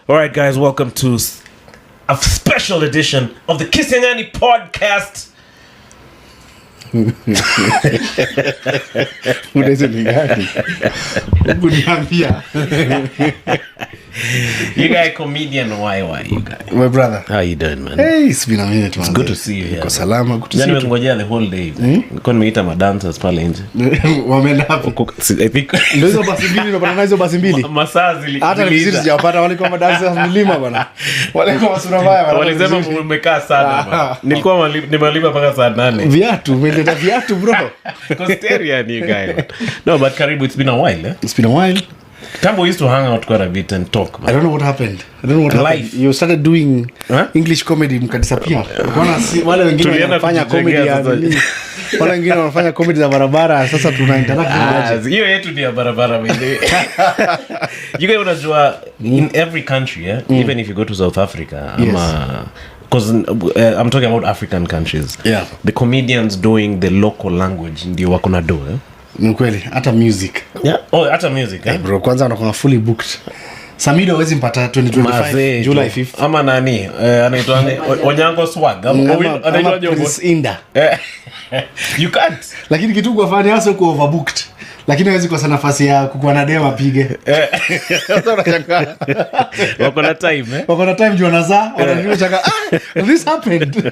All right, guys, welcome to a special edition of the Kisiangani podcast. You guys comedian why you guys? My brother. How you doing, man? Hey, it's been a minute, man. It's good to see you here. Kwa salama, good to see you. Nimengojea the whole day. Nilikuwa nimeita madancers pale nje. Wameenda hapo. I think ndio hizo basi mbili unapata hizo basi mbili. Masaa zili. Hata vizuri sijapata wale kwa madancers mlima bana. Wale kwa sura mbaya bana. Walisema mmekaa sana bana. Nilikuwa nimalipa mpaka saa 8. Viatu, umeleta viatu bro. Costerian you guys. No, but Karibu, it's been a while, eh? It's been a while. Tambo used to hang out quite a bit and talk, man. I don't know what happened. Life. You started doing English comedy mkadisappear. Bwana wale wengine wanafanya comedy ya nini? Wale wengine wanafanya comedy za barabara, sasa tuna interact na hiyo yetu ni ya barabara mimi. You guys unajua in every country, even if you go to South Africa, because I'm talking about African countries. Yeah. The comedians doing the local language ndio wako na do, Ni kweli, hata music. Yeah. Oh, hata music, bro, kwanza wanakuwa fully booked. Samido hawezi mpata 2025 July 5th. Ama nani? Anaitwa Onyango Swag. Anaitwa Jongo Inda. You can't. Lakini kitu kwa fani hasa uko overbooked. Lakini hawezi kwa nafasi ya kukuwa na demo apige. Sasa unashangaa. Wako na time, Wako na time juu anazaa, wanashangaa this happened.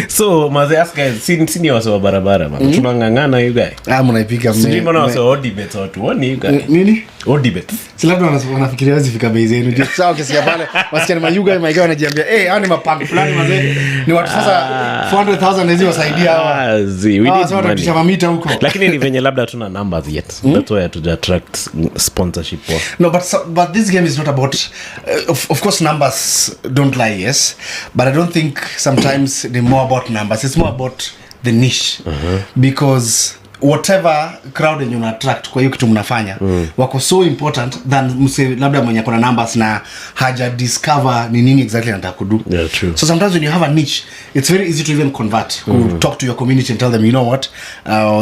So, maze ask guys, sini wase wa barabara man. Tunangangana you guys. Mnaipiga mimi. Sijui mbona wase Odibet watu. Wani you guys? Nini? Odibet. Si labda wanafikiria wazi fika bei zenu. Sasa ukisikia pale, wasikia ni you guys my guy wanajiambia, hao ni mapango fulani maze. Ni watu sasa 400,000 hizi wasaidia hawa. We need money. Mamita huko. Lakini ni venye labda tuna numbers yet. That's why to attract sponsorship. No, but this game is not about of course numbers don't lie, yes, but I don't think sometimes they're more about numbers. It's more about the niche. Because whatever crowd you na attract kwa hiyo kitu mnafanya wako so important than mse labda mwenye kuna numbers na haja discover ni nini exactly anataka kudo. Yeah, true. So sometimes when you have a niche, it's very easy to even convert. Talk to your community and tell them, you know what,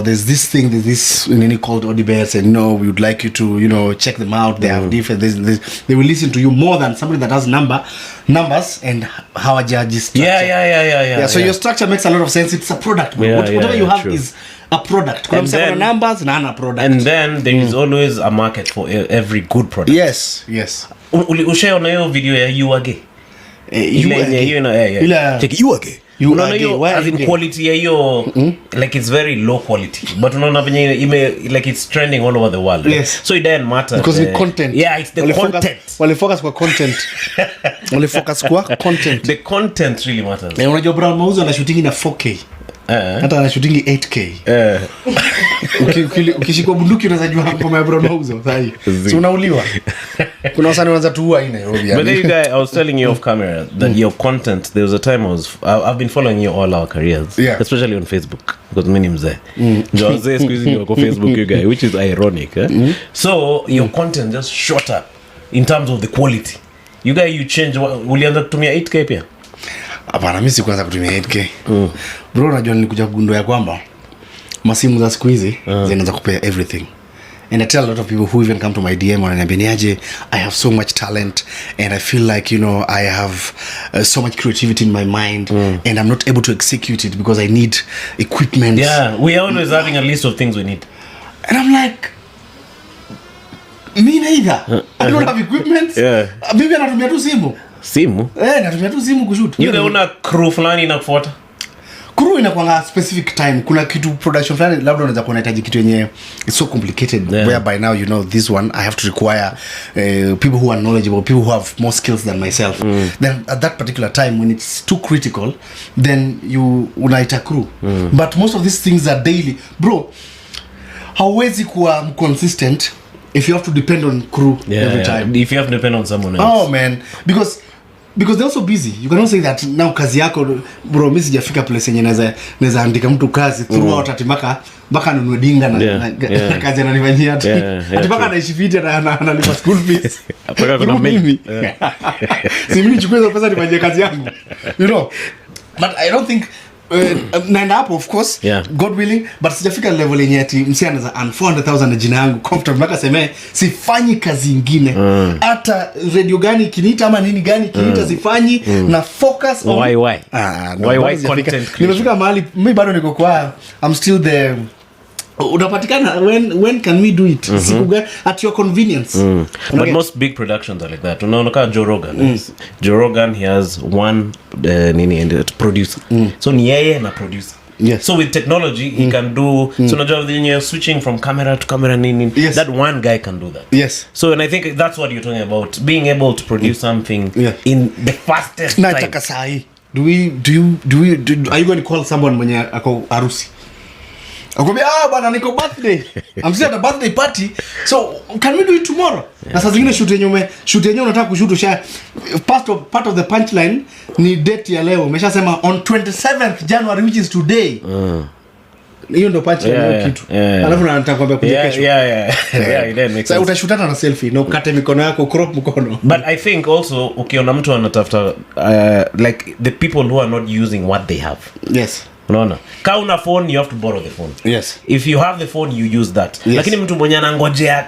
there's this nini called Odibets, and we would like you to check them out. They have different this. They will listen to you more than somebody that has numbers and how a judge is structure. Yeah. So your structure makes a lot of sense. It's a product. Whatever you have is a product. And then, numbers and a product. And then there is always a market for every good product. Yes. Ushaona hiyo video ya you again? Check you again. Unaona hiyo as in quality ya hiyo like it's very low quality, but unaona venye like it's trending all over the world. Yes. So it doesn't matter because the content. Yeah, it's the content. Wale focus kwa content. The content really matters. Unajua Brown Mauzo ana shooting na 4K. Hata ana shooting 8K. Ukishikwa bunduki unazajua ngoma ya Brown Mauzo sahi. So unauliwa. Kuna wasanii wanaanza tuua in Nairobi. But then you guys, I was telling you off camera that your content, there was a time I've been following you all our careers, especially on Facebook, because mimi ni mzee. Ndio wazee siku hizi wako Facebook you guys, which is ironic. So your content just shot up in terms of the quality. You guys, you change, ulianza kutumia 8K pia? Hapana, mimi sikuanza kutumia 8K. Bro, unajua nilikuja kugundua ya kwamba masimu za siku hizi zinaanza kupea everything. And I tell a lot of people who even come to my DM wananiambia niaje, I have so much talent and I feel like I have so much creativity in my mind and I'm not able to execute it because I need equipment. Yeah, we are always having a list of things we need. And I'm like, me neither. I don't have equipment. Maybe natumia tu simu. Natumia tu simu kushoot. Una crew fulani inakufuata? Crew inakuanga specific time. Kuna kitu production fulani labda unaweza kuwa unahitaji kitu yenye it's so complicated whereby now this one I have to require people who are knowledgeable, people who have more skills than myself. Then at that particular time when it's too critical, then you unaita crew. But most of these things are daily. Bro, hauwezi kuwa consistent if you have to depend on crew every time. If you have to depend on someone else. Oh man, because they're also busy. You cannot say that now kazi yako bro, mimi sijafika place yenye naweza andika mtu kazi throughout mpaka nunue dinga na kazi ananifanyia ati mpaka anaishi fiti na analipa school fees mpaka kuna mimi si mimi nichukue hizo pesa nifanyie kazi yangu, but I don't think naenda hapo of course, God willing, but sijafika level yenye ati msi anaweza earn 400,000 na jina yangu comfortable mpaka seme sifanyi kazi ingine hata radio gani kiniita ama nini gani kiniita sifanyi na focus on why content creation. Nimefika mahali mimi bado niko kwa I'm still there. Unapatikana when can we do it? At your convenience. But most big productions are like that. Unaona kama Joe Rogan. Joe Rogan, he has one producer. So ni yeye na producer. Yes. So with technology he can do so unajua when you're switching from camera to camera nini, that one guy can do that. Yes. So and I think that's what you're talking about, being able to produce something in the fastest time. Nataka sahi. Are you going to call someone mwenye ako harusi? Akwambia bana niko birthday. I'm still at a birthday party. So can we do it tomorrow? Na saa zingine shoot yenyewe unataka kushoot usha part of the punchline ni date ya leo. Umeshasema on 27th January which is today. Hiyo ndo punchline kitu. Alafu nataka kwambia kuja kesho. It makes sense. So utashutana na selfie na ukate mikono yako, crop mkono. But I think also ukiona mtu anatafuta like the people who are not using what they have. Yes. Unaona, ka una phone you have to borrow the phone. Yes. If you have the phone you use that. Lakini mtu mwenye anangojea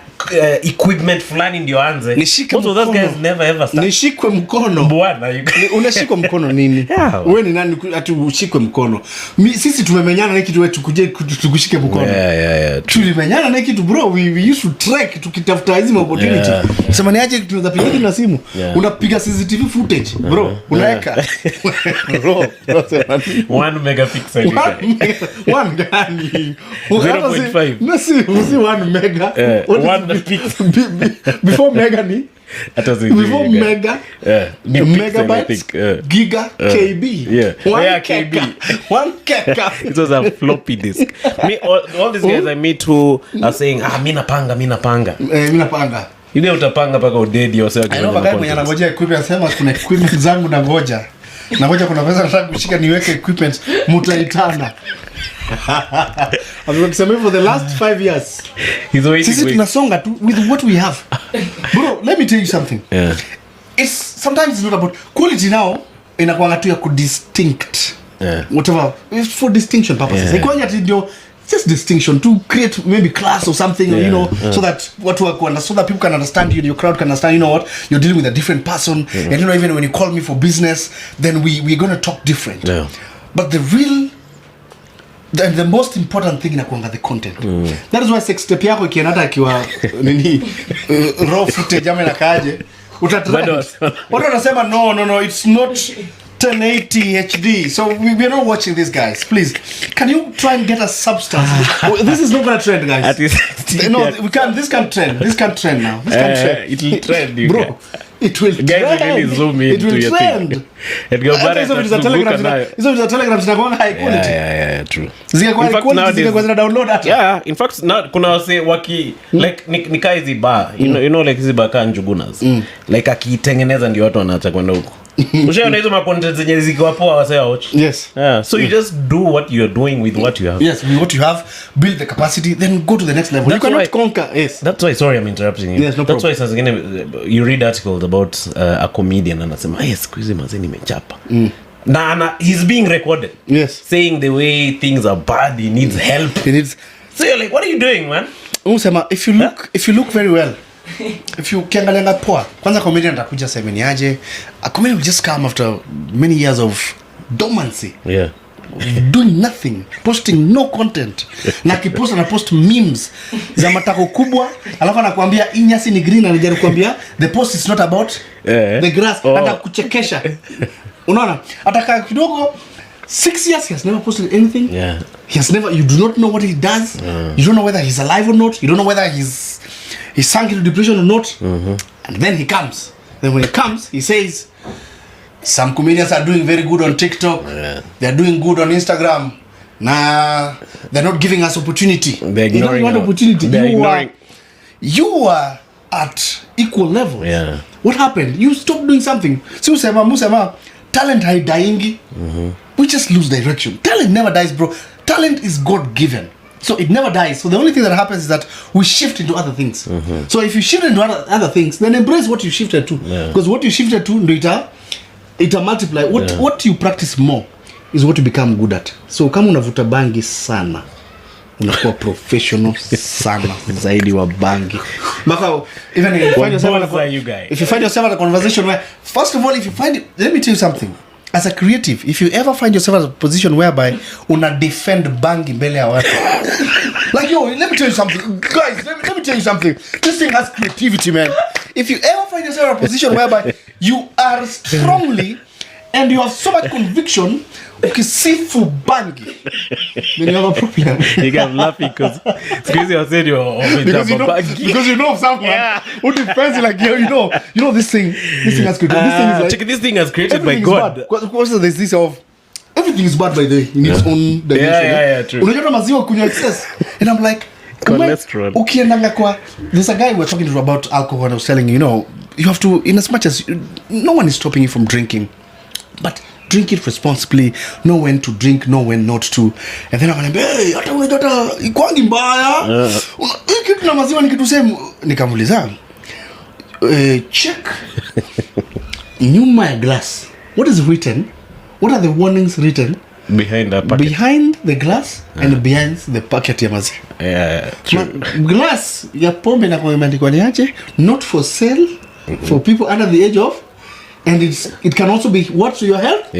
equipment fulani ndio anze. Nishike mkono. Those guys never ever start. Nishikwe mkono. Bwana. Unashikwa mkono nini? Wewe ni nani ati ushikwe mkono? Sisi tumemenyana na kitu wetu tukuje tukushike mkono. Tulimenyana na kitu bro, we used to trek tukitafuta hizo opportunity. Sema ni aje tunaweza piga na simu. Unapiga CCTV footage bro, unaweka. Bro, 1 megapixel. 1 gani? 0.5. No, si 1 mega. 1 pixel. Before mega ni before mega megabytes, giga, KB. 1 KB. 1 keka. It was a floppy disk. Me all these guys I meet who are saying mimi napanga. Yule utapanga paka udedi yourself. I know bagay mwenye anangojea equipment anasema kuna equipment zangu nangoja kuna pesa nataka kushika niweke equipment mutaitana. I've been saying for the last 5 years. He's waiting. Sisi tunasonga tu with what we have. Bro, let me tell you something. It's sometimes it's not about quality now, inakuwa tu ya kudistinct. Whatever, it's for distinction purposes. Ikonya ndio just distinction to create maybe class or something, you know, so that so that people can understand you, your crowd can understand, you know what, you're dealing with a different person, and you know, even when you call me for business, then we're going to talk different. But the most important thing inakuanga the content. That is why sex tape yako ikienda akiwa nini raw footage ama inakaaje utatrend. Watu wanasema no, it's not 1080 HD. So we're not watching these guys. Please, can you try and get a substance? This is not going to trend, guys. No, we can't. This can't trend. This can't trend now. This can't trend. It will trend, you bro. It will trend. Guys will really zoom in. It will trend. It go better. It's a Telegram zinakuwa high quality. Yeah, true. Zinakuwa high quality, zinakuwa zina download hata. Yeah, in fact now kuna wase waki like nikai hizi bar, you know like hizi bar kan Njugunas. Like akitengeneza ndio watu wanaacha kwenda huko. Ushaona hizo content zenye ziko hapo wase watch. Yes. So you just do what you're doing with what you have. Yes, with what you have, build the capacity, then go to the next level. That's you cannot conquer. Yes. That's why, sorry, I'm interrupting you. Yes, no That's problem. why again you read articles about a comedian and anasema squeeze mazeni nimechapa. Na he's being recorded. Yes. Saying the way things are bad, he needs help. So you're like, what are you doing, man? Usema if you look very well, if you kiangalia poa, kwanza comedian atakuja semeni aje. A comedian will just come after many years of dormancy. Yeah. Doing nothing, posting no content. Na kipost na post memes za matako kubwa, alafu anakuambia inyasi ni green, anajaribu kuambia the post is not about the grass. Hata kuchekesha. Unaona? Ataka kidogo 6 years he has never posted anything. He has never, you do not know what he does. You don't know whether he's alive or not. You don't know whether he's sunk into depression or not. And then he comes. Then when he comes, he says some comedians are doing very good on TikTok. They're doing good on Instagram. Nah, they're not giving us opportunity. They're ignoring. You don't want opportunity. They're ignoring. You are at equal level. Yeah. What happened? You stopped doing something. So musema talent haidaingi. We just lose direction. Talent never dies, bro. Talent is God given. So it never dies. So the only thing that happens is that we shift into other things. So if you shift into other things, then embrace what you shifted to. Because what you shifted to, ita multiply. What you practice more, is what you become good at. So kama unavuta bangi sana, unakuwa professional sana zaidi wa bangi. Maka even if you find yourself at a conversation where, first of all, let me tell you something. As a creative, if you ever find yourself at a position whereby una defend bangi mbele ya watu, like, yo, let me tell you something, guys. Let me tell you something. This thing has creativity, man. If you ever find yourself in a position whereby you are strongly and you have so much conviction, ukisifu bangi, then you have a problem. You get laughing because you said because you know someone who defends like you know this thing has created. This thing has created by God. Also, there's this of everything is bad by the in its own dimension. Yeah, true. Unajua maziwa kunywa excess, and I'm like, cholesterol. Ukienda kwa, there's a guy we're talking to about alcohol, and I was telling you have to, in as much as no one is stopping you from drinking, but drink it responsibly, know when to drink, know when not to. And then I'm like, hey, hata unajua ikwangi mbaya, kitu na maziwa ni kitu same. Nikamuuliza, check nyuma ya glass, what is written, what are the warnings written behind the packet, behind the glass and behind the packet ya maziwa. True. Glass ya pombe na kwa imeandikwa ni aje, not for sale, for people under the age of, and it can also be what to your health,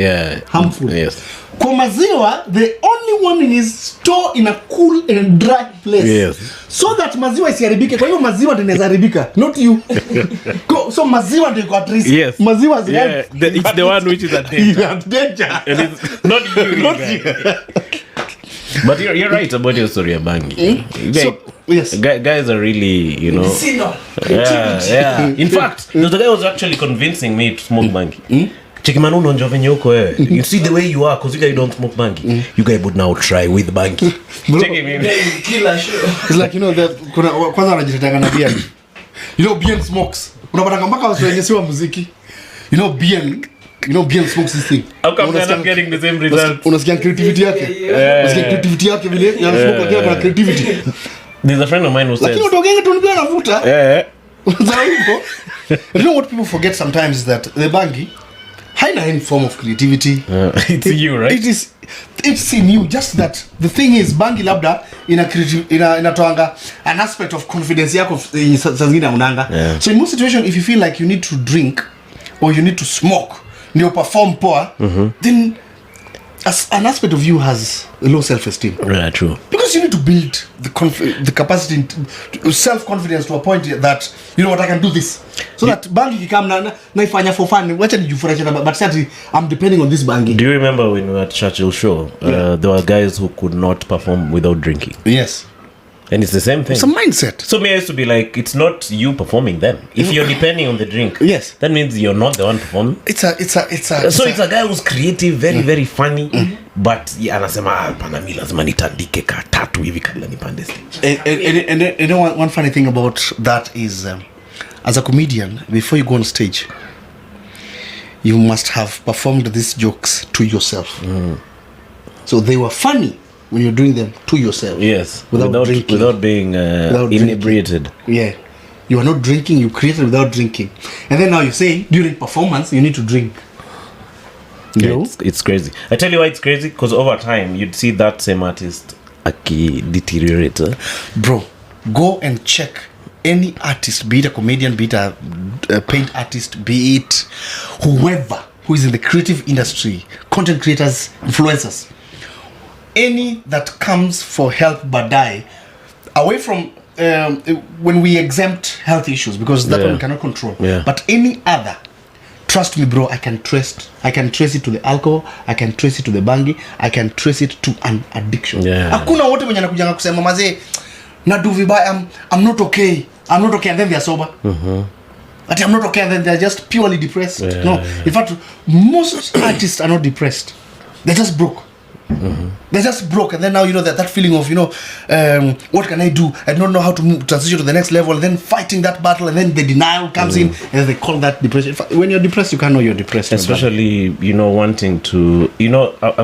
harmful. Yes. Kwa maziwa, the only warning is store in a cool and dry place, so that maziwa isiharibike. Kwa hiyo maziwa ndio inaharibika, not you. So maziwa ndio iko at risk. Maziwa it's the one which is at danger. And it's not you. Not you. But you're right about your story, Bangi. Guys are really, Yeah. In fact, the guy was actually convincing me to smoke Bangi. Chekimanu unonjo venye uko wewe. You see the way you are, because you guys don't smoke bangi. You guys would now try with bangi. Check him. Killer show. It's like, that kuna kwanza anajitaka na Bien. Bien smokes. Unapata mpaka wasoenyesiwa muziki. Bien smokes this thing. How come they're not getting the same results? Unasikia creativity yake. Unasikia creativity yake vile ya smoke yake na creativity. There's a friend of mine who says, lakini utogenge tunibia navuta. You know what people forget sometimes is that the bangi haina any form of creativity. It's you, right? It's in you. Just that the thing is, bangi labda inatoanga an aspect of confidence yako sazingine unanga. So in most situations, if you feel like you need to drink or you need to smoke, ndio perform poor, then as an aspect of you has a low self-esteem. Yeah, true. Because you need to build the capacity, self-confidence to a point that, you know what, I can do this. So that bangi kikam naifanya for fun. Wacha nijifurahishe but certainly I'm depending on this bangi. Do you remember when we were at Churchill Show? There were guys who could not perform without drinking. Yes. And it's the same thing. It's a mindset. So me, I used to be like, it's not you performing them. If you're depending on the drink, that means you're not the one performing. It's a guy who's creative, very very funny, but anasema panami lazima nitandike ka tatu hivi kabla nipande stage. And you know one funny thing about that is, as a comedian, before you go on stage, you must have performed these jokes to yourself. So they were funny when you're doing them to yourself. Yes. Without being inebriated. Yeah. You are not drinking, you created without drinking. And then now you say, during performance, you need to drink. It's crazy. I tell you why it's crazy, because over time, you'd see that same artist deteriorate. Bro, go and check any artist, be it a comedian, be it a paint artist, be it whoever who is in the creative industry, content creators, influencers. Any that comes for help but die, away from when we exempt health issues, because that one we cannot control. But any other, trust me, bro, I can trace it to the alcohol, I can trace it to the bangi, I can trace it to an addiction. Hakuna wote wenye nakujanga kusema mazee nadu vibaya, I'm not okay, and then they are sober. But I'm not okay, and then they're just purely depressed. No, in fact, most artists are not depressed, they're just broke. They're just broke, and then now that feeling of what can I do? I don't know how to transition to the next level, and then fighting that battle, and then the denial comes in, and they call that depression. When you're depressed, you can't know you're depressed. Especially wanting to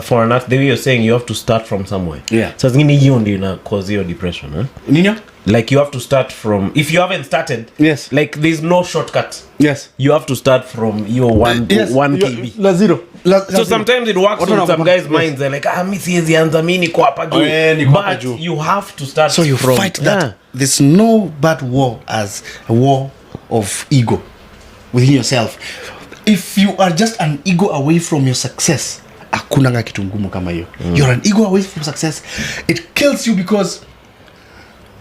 for an art, the way you're saying, you have to start from somewhere. Yeah. So it's gonna cause your depression, huh? Nino? Like you have to start from, if you haven't started, yes, like there's no shortcut. Yes, you have to start from your one kb la zero. So sometimes it works on some guys' minds. They're like, mi siwezi anza mimi niko hapa juu. But you have to start. So you from, fight that. There's no bad war as a war of ego within yourself. If you are just an ego away from your success, hakuna kitu ngumu kama hiyo. You're an ego away from success. It kills you because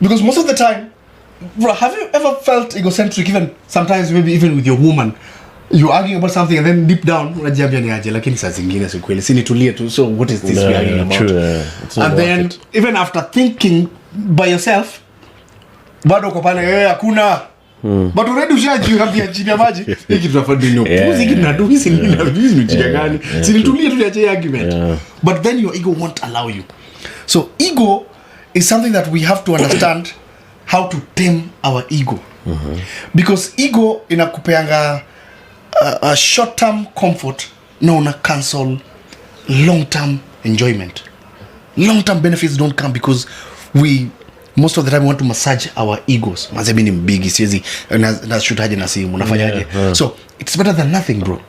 most of the time, bro, have you ever felt egocentric? Even sometimes, maybe even with your woman, you arguing about something and then deep down unajiambia ni aje, lakini saa zingine si kweli, si nitulie tu. So what is this we arguing about? True, and then even after thinking by yourself, bado uko pale hakuna. But already ushajiambia chini ya maji hiki tutafanya nini? Puzi hiki na hizi ni Kisiangani. Si nitulie tu niache argument. But then your ego won't allow you. So ego is something that we have to understand how to tame our ego. Because ego inakupeanga a short-term comfort na una cancel long-term enjoyment. Long-term benefits don't come because we most of the time want to massage our egos. Maze mimi ni mbigi siwezi na shutaje na simu nafanyaje. So it's better than nothing, bro.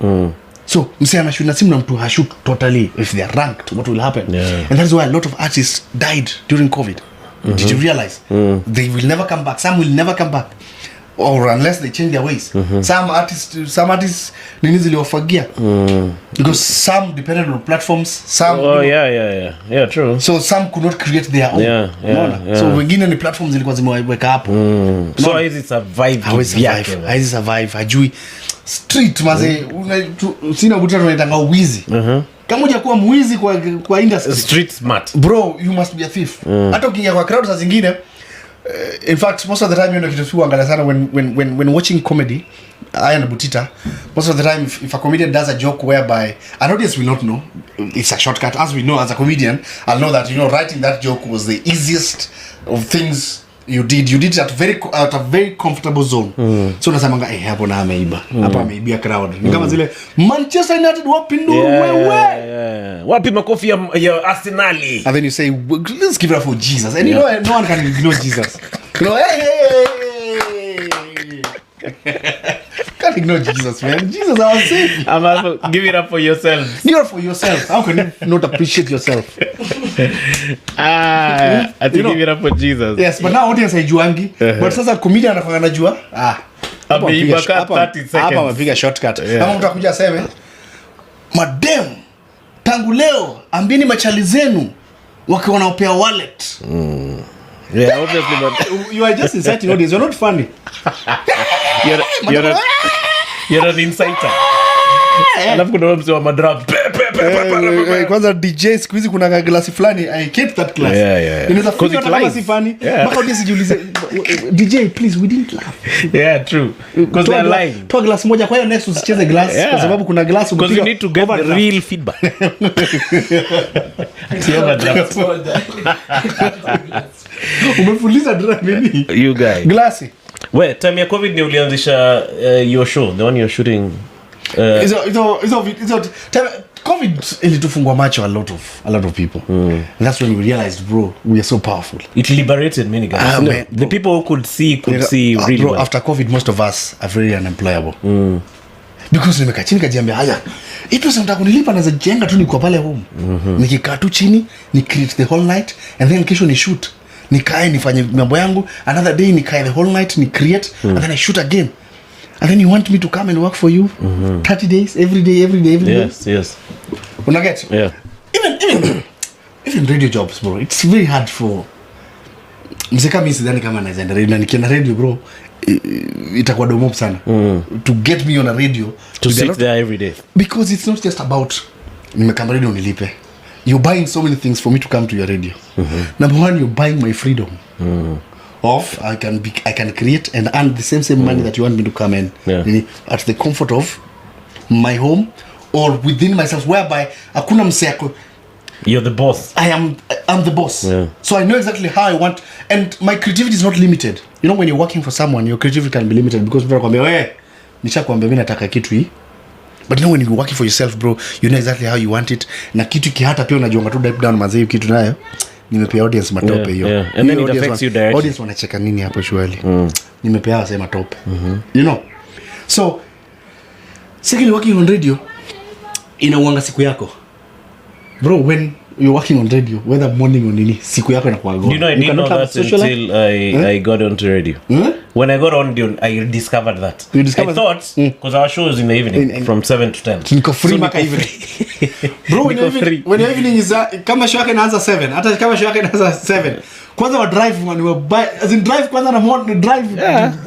So msee anashoot na simu na mtu hashoot totally. If they are ranked, what will happen? And that's why a lot of artists died during COVID. Did you realize? They will never come back. Some will never come back, or unless they change their ways. Some artists nini ziliwafagia because some depended on platforms, some true. So some could not create their own. So wengine ni platforms zilikuwa zimeweka hapo. So hizi survive hajui street maze sina buta tunaitanga uwizi. Kama hujakuwa mwizi kwa industry, street smart, bro, you must be a thief. Hata ukiingia kwa crowd saa zingine, in fact most of the time kitu tu angalia sana when watching comedy, I and Butita, most of the time if a comedian does a joke whereby an audience will not know, it's a shortcut. As we know, as a comedian, I'll know that writing that joke was the easiest of things you did it at a very comfortable zone. So nasamanga hapo na ameiba hapa ameibia crowd. Ni kama zile Manchester United wapi ndo wewe wapi makofi ya Arsenal, and then you say let's give it up for Jesus, and no one can ignore Jesus. Can't ignore Jesus, man. Jesus, I was saying. Give it up for yourself. Give it up for yourself. How can you not appreciate yourself? I think give it up for Jesus. Yes, but now audience haijuangi. But sasa comedian anafanya najua. Hapa 30 seconds. Hapa wapiga shortcut. Kama mtu akuja aseme, madam, tangu leo ambieni machali zenu wakiwa wanaopea wallet. Yeah, obviously, but you are just inciting audience. You're not funny. You're an inciter. Alafu kuna mse wa madrum. Kwanza DJ siku hizi kuna glasi fulani, I hate that class. Inaweza fika kama si funny. Mpaka audience jiulize, DJ please we didn't laugh. Yeah, true. Because they are lying. Toa glass moja kwa hiyo next usicheze glass kwa sababu kuna glass because you need to get the real feedback. Umefuliza drum nini? You guy. Glass. Where time ya COVID ni ulianzisha your show, the one you're shooting. COVID ilitufungua macho a lot of people. And that's when we realized, bro, we are so powerful. It liberated many guys. Man, the people who could see really bro, well. After COVID, most of us are very unemployable. Because nimekaa chini kajiambia haya, hii pesa nataka kunilipa na jenga tu niko pale home. Nikikaa tu chini, ni create the whole night and then kesho ni shoot. Nikae nifanye mambo yangu, another day nikae the whole night ni create and then I shoot again. And then you want me to come and work for you 30 days every day. Yes. Una get? Yeah. Even radio jobs, bro. It's very hard for mseka mimi sidhani kama naweza enda radio, na nikienda radio bro itakuwa domo sana to get me on a radio to sit there every day, because it's not just about nimekama radio nilipe. You're buying so many things for me to come to your radio. Number one, you're buying my freedom. Of I can create and earn the same money that you want me to come in at the comfort of my home or within myself, whereby hakuna mseko. You're the boss. I'm the boss. So I know exactly how I want, and my creativity is not limited. You know, when you're working for someone, your creativity can be limited because mtu anakuambia wewe nishakwambia mimi nataka kitu hii. But you know, when you're working for yourself, bro, you know exactly how you want it. Na kitu kihata pia unajiunga tu deep down mazee kitu nayo nimepea audience matope hiyo. Yeah. And then it affects you directly. Audience wanacheka nini hapo shwali? Nimepea wase matope. You know. So secondly, working on radio inauanga siku yako. Bro, when you're working on radio, whether morning or nini, siku yako inakuwa gone. You know, I didn't know that until I got onto radio. When I got on, I discovered that. You discovered I thought, because our show is in the evening, from 7 to 10. Niko free maka evening. Bro, when your evening is, kama show yake inaanza 7, hata kama show yake inaanza 7, kwanza wa drive, man, we buy, as in drive kwanza na drive,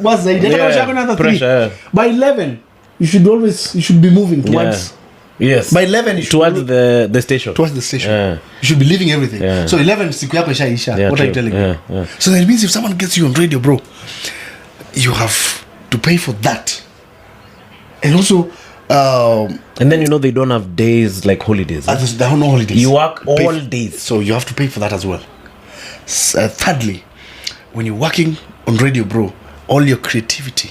was zaidi. Hata kama show yake inaanza 3, by 11, you should be moving towards... Yes. By 11 you should towards the station. Towards the station. You should be leaving everything. So 11 siku yako ishaisha. What are you telling me? So that means if someone gets you on radio, bro, you have to pay for that. And also and then they don't have days like holidays. There are no holidays. You work all days. So you have to pay for that as well. Thirdly, when you're working on radio, bro, all your creativity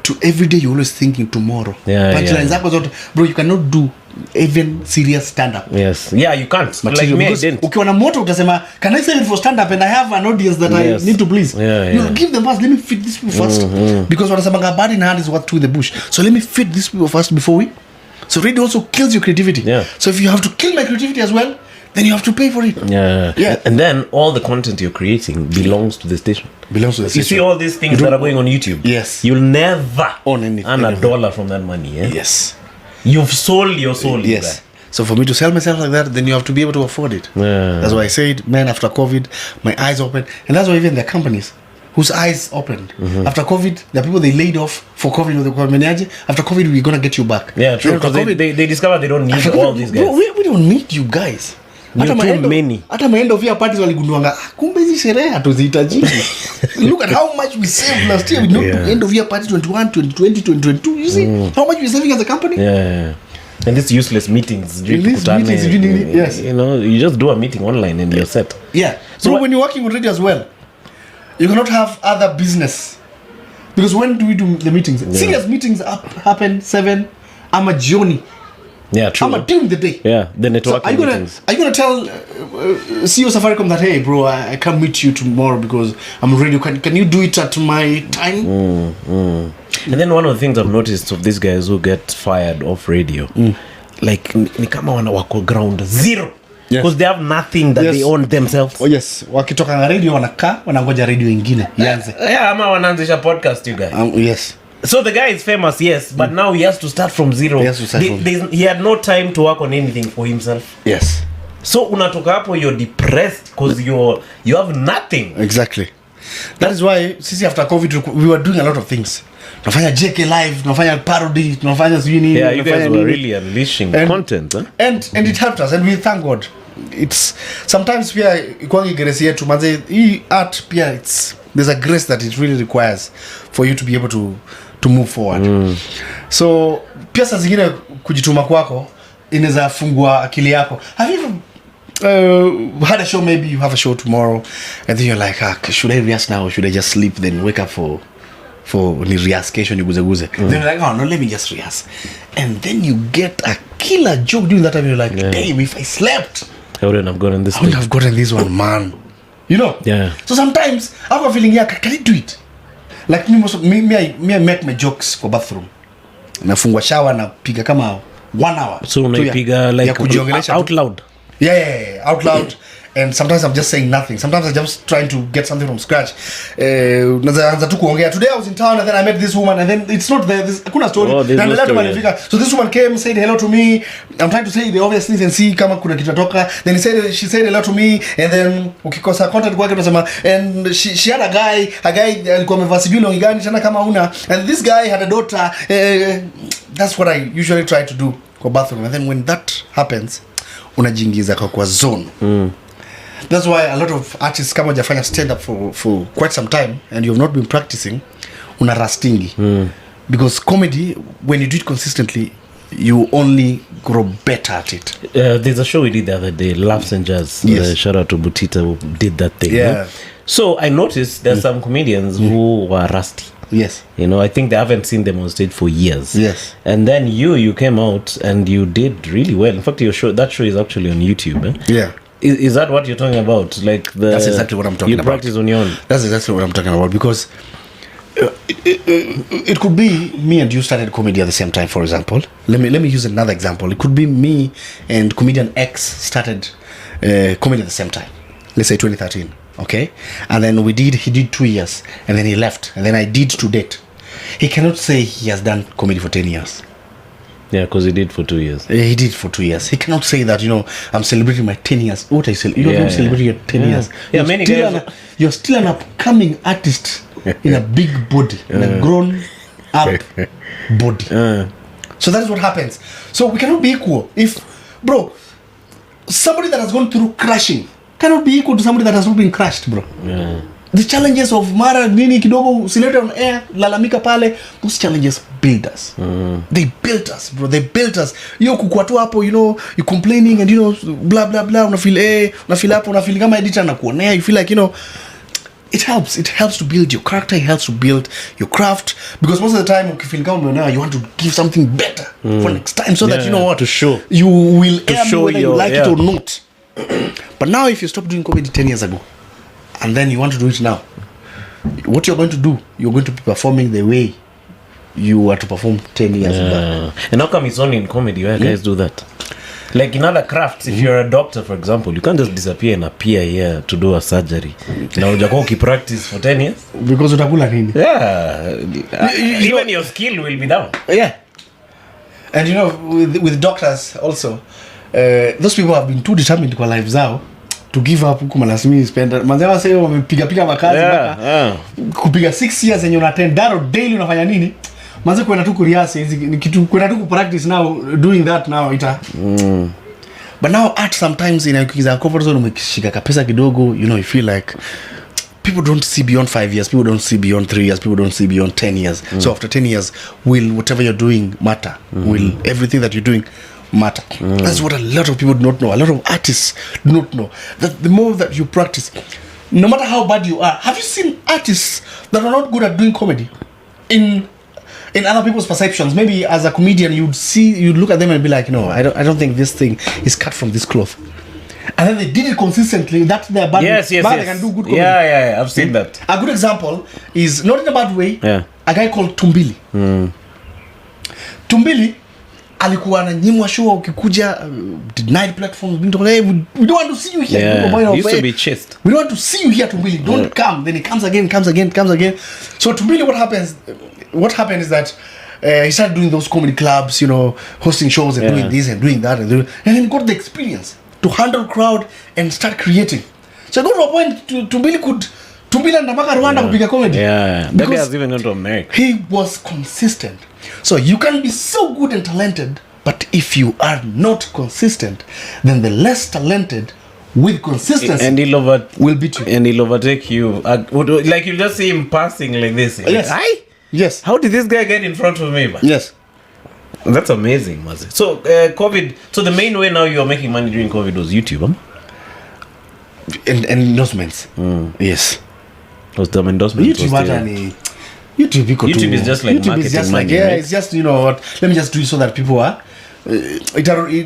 to every day you're always thinking tomorrow. Bro, you cannot do even serious stand-up. Yes. Yeah, you can't. Material, like me, I didn't. Ukiwa na moto utasema, can I save it for stand-up and I have an audience that I need to please? You give them first, let me feed these people first. Because wanasema bad in hand is what to the bush. So let me feed these people first before we... So radio also kills your creativity. So if you have to kill my creativity as well, then you have to pay for it. And then all the content you're creating belongs to the station. You see all these things that are going on YouTube. Yes. You'll never earn anything. Earn a dollar from that money. Yes. You've sold your soul. Yes. So for me to sell myself like that, then you have to be able to afford it. That's why I said, man, after COVID, my eyes opened. And that's why even the companies whose eyes opened. After COVID, the people they laid off for COVID, after COVID, we're going to get you back. Yeah, true. Because they discovered they don't need all these guys. Bro, we don't need you guys. Hata maendo via parties waligunduanga kumbe hizi sherehe hatuzihitaji. Look at how much we saved last year with end of year party 21 2020 2022. You see how much we're saving as a company. And these useless meetings, yes, you just do a meeting online and you're set. So when you're working with radio as well, you cannot have other business, because when do we do the meetings? Serious meetings happen 7. I'm a journey. True. I'm during the day. The networking meetings. Are you gonna tell CEO Safaricom that, hey bro, I can't meet you tomorrow because I'm ready? Can you do it at my time? And then one of the things I've noticed of these guys who get fired off radio, like ni kama wako ground zero, because they have nothing that they own themselves. Wakitoka na radio wanakaa wanangoja radio ingine ianze. Ama wanaanzisha podcast, you guys. So the guy is famous, yes, but now he has to start from zero. He had no time to work on anything for himself. So unatoka hapo, you're depressed because you have nothing. Exactly. That is why sisi after COVID we were doing a lot of things. Tunafanya JK live, tunafanya parody, tunafanya nini. You guys were really unleashing content, huh? And it helped us, and we thank God. It's sometimes pia ikwangi grace yetu manze, hii art pia there's a grace that it really requires for you to be able to move forward. So pia saa zingine kujituma kwako inaweza fungua akili yako. Have you had a show, maybe you have a show tomorrow and then you're like, should I rehearse now or should I just sleep then wake up for ni rehearse kesho niguze. Then you're like, oh no, let me just rehearse. And then you get a killer joke during that time. You're like, damn, if I slept, I wouldn't have gotten this. I wouldn't have gotten this one, man. So sometimes I have a feeling, can I do it? Like me I make my jokes kwa bathroom. Nafungwa shower na piga kama 1 hour. So unaipiga like out loud. Out loud. And sometimes I'm just saying nothing. Sometimes I'm just trying to get something from scratch. Today I was in town and then I met this woman and then it's not there. Kuna story. So this woman came, said hello to me. I'm trying to say the obvious things and see kama kuna kitu toka. Then she said hello to me and then ukikosa content kwake tunasema, and she had a guy alikuwa amevaa sijui longi gani tena kama una, and this guy had a daughter. That's what I usually try to do kwa bathroom. And then when that happens, unajiingiza kwa zone. That's why a lot of artists kama hujafanya stand up for quite some time and you've not been practicing, una rustingi. Because comedy, when you do it consistently, you only grow better at it. There's a show we did the other day, Laughs and Jazz. Shout out to Butita who did that thing. So I noticed there's some comedians who were rusty. I think they haven't seen them on stage for years. And then you came out and you did really well. In fact, that show is actually on YouTube. Is that what you're talking about? Like that's exactly what I'm talking about. You practice on your own. That's exactly what I'm talking about, because it could be me and you started comedy at the same time, for example. Let me use another example. It could be me and comedian X started comedy at the same time. Let's say 2013, okay? And then he did 2 years, and then he left, and then I did to date. He cannot say he has done comedy for 10 years. Yeah, because he did for 2 years. He did for 2 years. He cannot say that, I'm celebrating my 10 years. What I say? You don't celebrate your 10 years. Yeah, many guys. You're still an upcoming artist in a big body, in a grown up body. So that's what happens. So we cannot be equal. If, bro, somebody that has gone through crashing cannot be equal to somebody that has not been crushed, bro. Yeah. The challenges of mara nini kidogo usilete on air lalamika pale, those challenges build us. They built us, bro. They built us. You kukua tu hapo, you complaining and blah blah blah, unafeel hapo, unafeel kama editor na kuonea, you feel like it helps to build your character, it helps to build your craft, because most of the time ukifeel kama umeonea, you want to give something better for next time, so that what to show you will air me whether you like it or not. But now if you stop doing comedy 10 years ago and then you want to do it now, what you're going to do, you're going to be performing the way you were to perform 10 years back. And how come it's only in comedy where guys do that? Like in other crafts, if you're a doctor, for example, you can't just disappear and appear here to do a surgery. Now you practice for 10 years. Because utakula nini? Yeah. Even your skill will be down. Yeah. And with doctors also, those people have been too determined kwa life zao to give up huku malasimi spend. Manzewa sasa wamepiga makazi mpaka kupiga 6 years yenye unatend daro daily unafanya nini? Manze kwenda tu kuriasi ni kitu kwenda tu practice now, doing that now ita. But now art sometimes inakiza comfort zone, umekishika kapesa kidogo, you feel like people don't see beyond 5 years, people don't see beyond 3 years, people don't see beyond 10 years. So after 10 years, will whatever you're doing matter? Will everything that you're doing matter? That's what a lot of people do not know. A lot of artists do not know that the more that you practice, no matter how bad you are. Have you seen artists that are not good at doing comedy in other people's perceptions? Maybe as a comedian you'd look at them and be like, no, I don't think this thing is cut from this cloth, and then they did it consistently. That's their bad. Yes. They can do good comedy. Yeah, I've seen that. A good example is, not in a bad way, a guy called Tumbili. Tumbili alikuwa ananyimwa show, ukikuja denied platforms, being told, hey, we don't want to see you here. He used to be chased. We don't want to see you here, Tumbili. Don't come. Then he comes again. So Tumbili, what happened is that he started doing those comedy clubs, hosting shows and doing this and doing that, and then he got the experience to handle crowd and start creating. So I got to a point Tumbili and Namaka Rwanda kupiga comedy. That guy has even gone to America. He was consistent. So you can be so good and talented, but if you are not consistent, then the less talented with consistency and will beat you. And he'll overtake you. Like you'll just see him passing like this. Yes. Hi? Yes. How did this guy get in front of me, man? Yes. That's amazing, Mazi. So COVID. So the main way now you're making money during COVID was YouTube, huh? And endorsements. Yes. Was the endorsements? YouTube is just like marketing money, right? It's just, let me just do it so that people are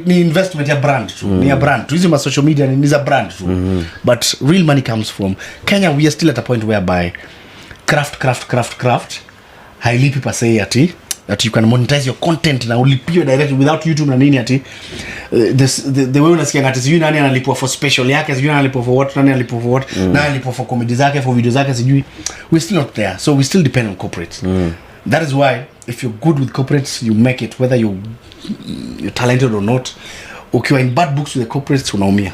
ni investment ya brand tu, ni ya brand tu. Hizi ma social media ni za brand tu. But real money comes from Kenya. We are still at a point whereby craft hailipi per se that you can monetize your content na ulipio directly without YouTube na nini ati the way unasikia ngati sijui nani analipwa for special yake, sijui nani analipwa for what, nani analipwa for what, nani analipwa for comedy zake, for video zake, sijui. We're still not there, so we still depend on corporates. That is why if you're good with corporates, you make it, whether you're talented or not. Ukiwa in bad books with the corporates unaumia.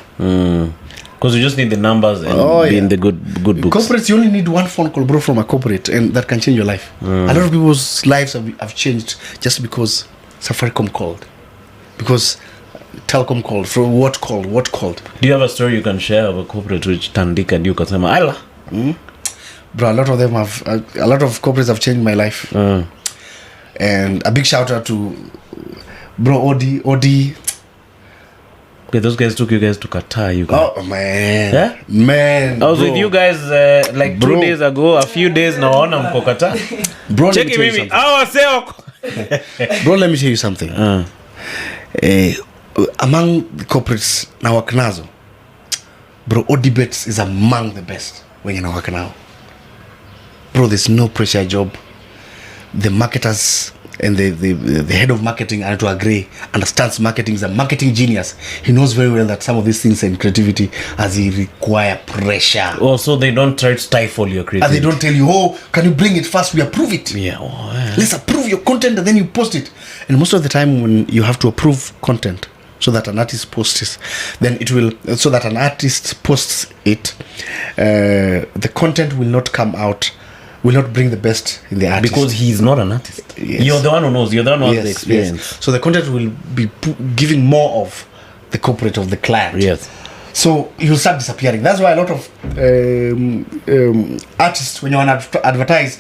Because you just need the numbers and be in the good books. Corporates, you only need one phone call, bro, from a corporate, and that can change your life. A lot of people's lives have changed just because Safaricom called, because Telcom called. For what called? Do you have a story you can share of a corporate which Tandika and you can say, "Ala"? Bro, a lot of corporates have changed my life. And a big shout out to bro Odi. Okay, those guys took you guys to Qatar. Oh man, yeah? Man. I was with you guys like 2 days ago. A few days now on mko Qatar. Bro, check me. Bro, let me tell you something. Among the corporates na waknazo, bro, Odibets is among the best when you're working now. Bro, there's no pressure job. The marketers and the head of marketing, I to agree, understands marketing, is a marketing genius. He knows very well that some of these things in creativity as he require pressure. Also, they don't try to stifle your creativity. And they don't tell you, oh, can you bring it fast? We approve it. Yeah. Let's approve your content and then you post it. And most of the time when you have to approve content so that an artist posts it, then it will, so that an artist posts it, the content will not come out, will not bring the best in the artist. Because he's not an artist. Yes. You're the one who knows. You're the one who has the experience. Yes. So the content will be giving more of the corporate of the client. Yes. So you'll start disappearing. That's why a lot of artists, when you want to advertise,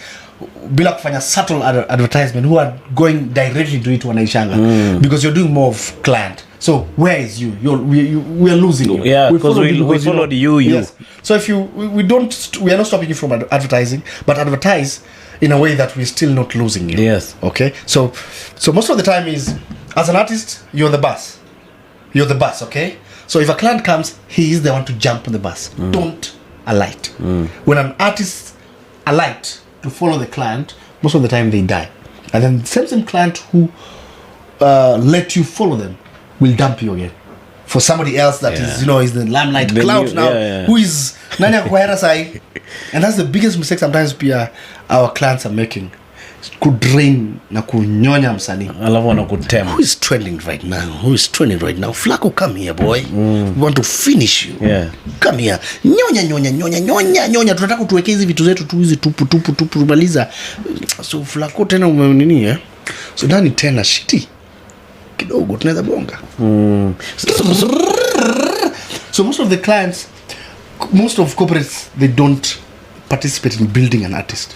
bila kufanya subtle advertisement, who are going directly to it wanaishanga, because you're doing more of client. So where is you? We are losing you. Yeah, because we followed you. Yes. So if we are not stopping you from advertising, but advertise in a way that we're still not losing you. Yes. Okay. So most of the time is, as an artist, you're the bus. You're the bus. Okay. So if a client comes, he is the one to jump on the bus. Don't alight. When an artist alight to follow the client, most of the time they die. And then the same client who let you follow them will dump you again for somebody else that is, is the limelight cloud now, who is nani akuhera sai. And that's the biggest mistake sometimes our clients are making. Kudrain na kunyonya msanii. Alafu wanakutema. Who is trending right now? Flacco, come here, boy. We want to finish you. Yeah. Come here. Nyonya. Tunataka tuweke hizi vitu zetu tu hizi tupu maliza. So Flacco tena nini eh? So ndani tena shiti. Kidogo tunaweza bonga. So most of the clients, most of corporates, they don't participate in building an artist.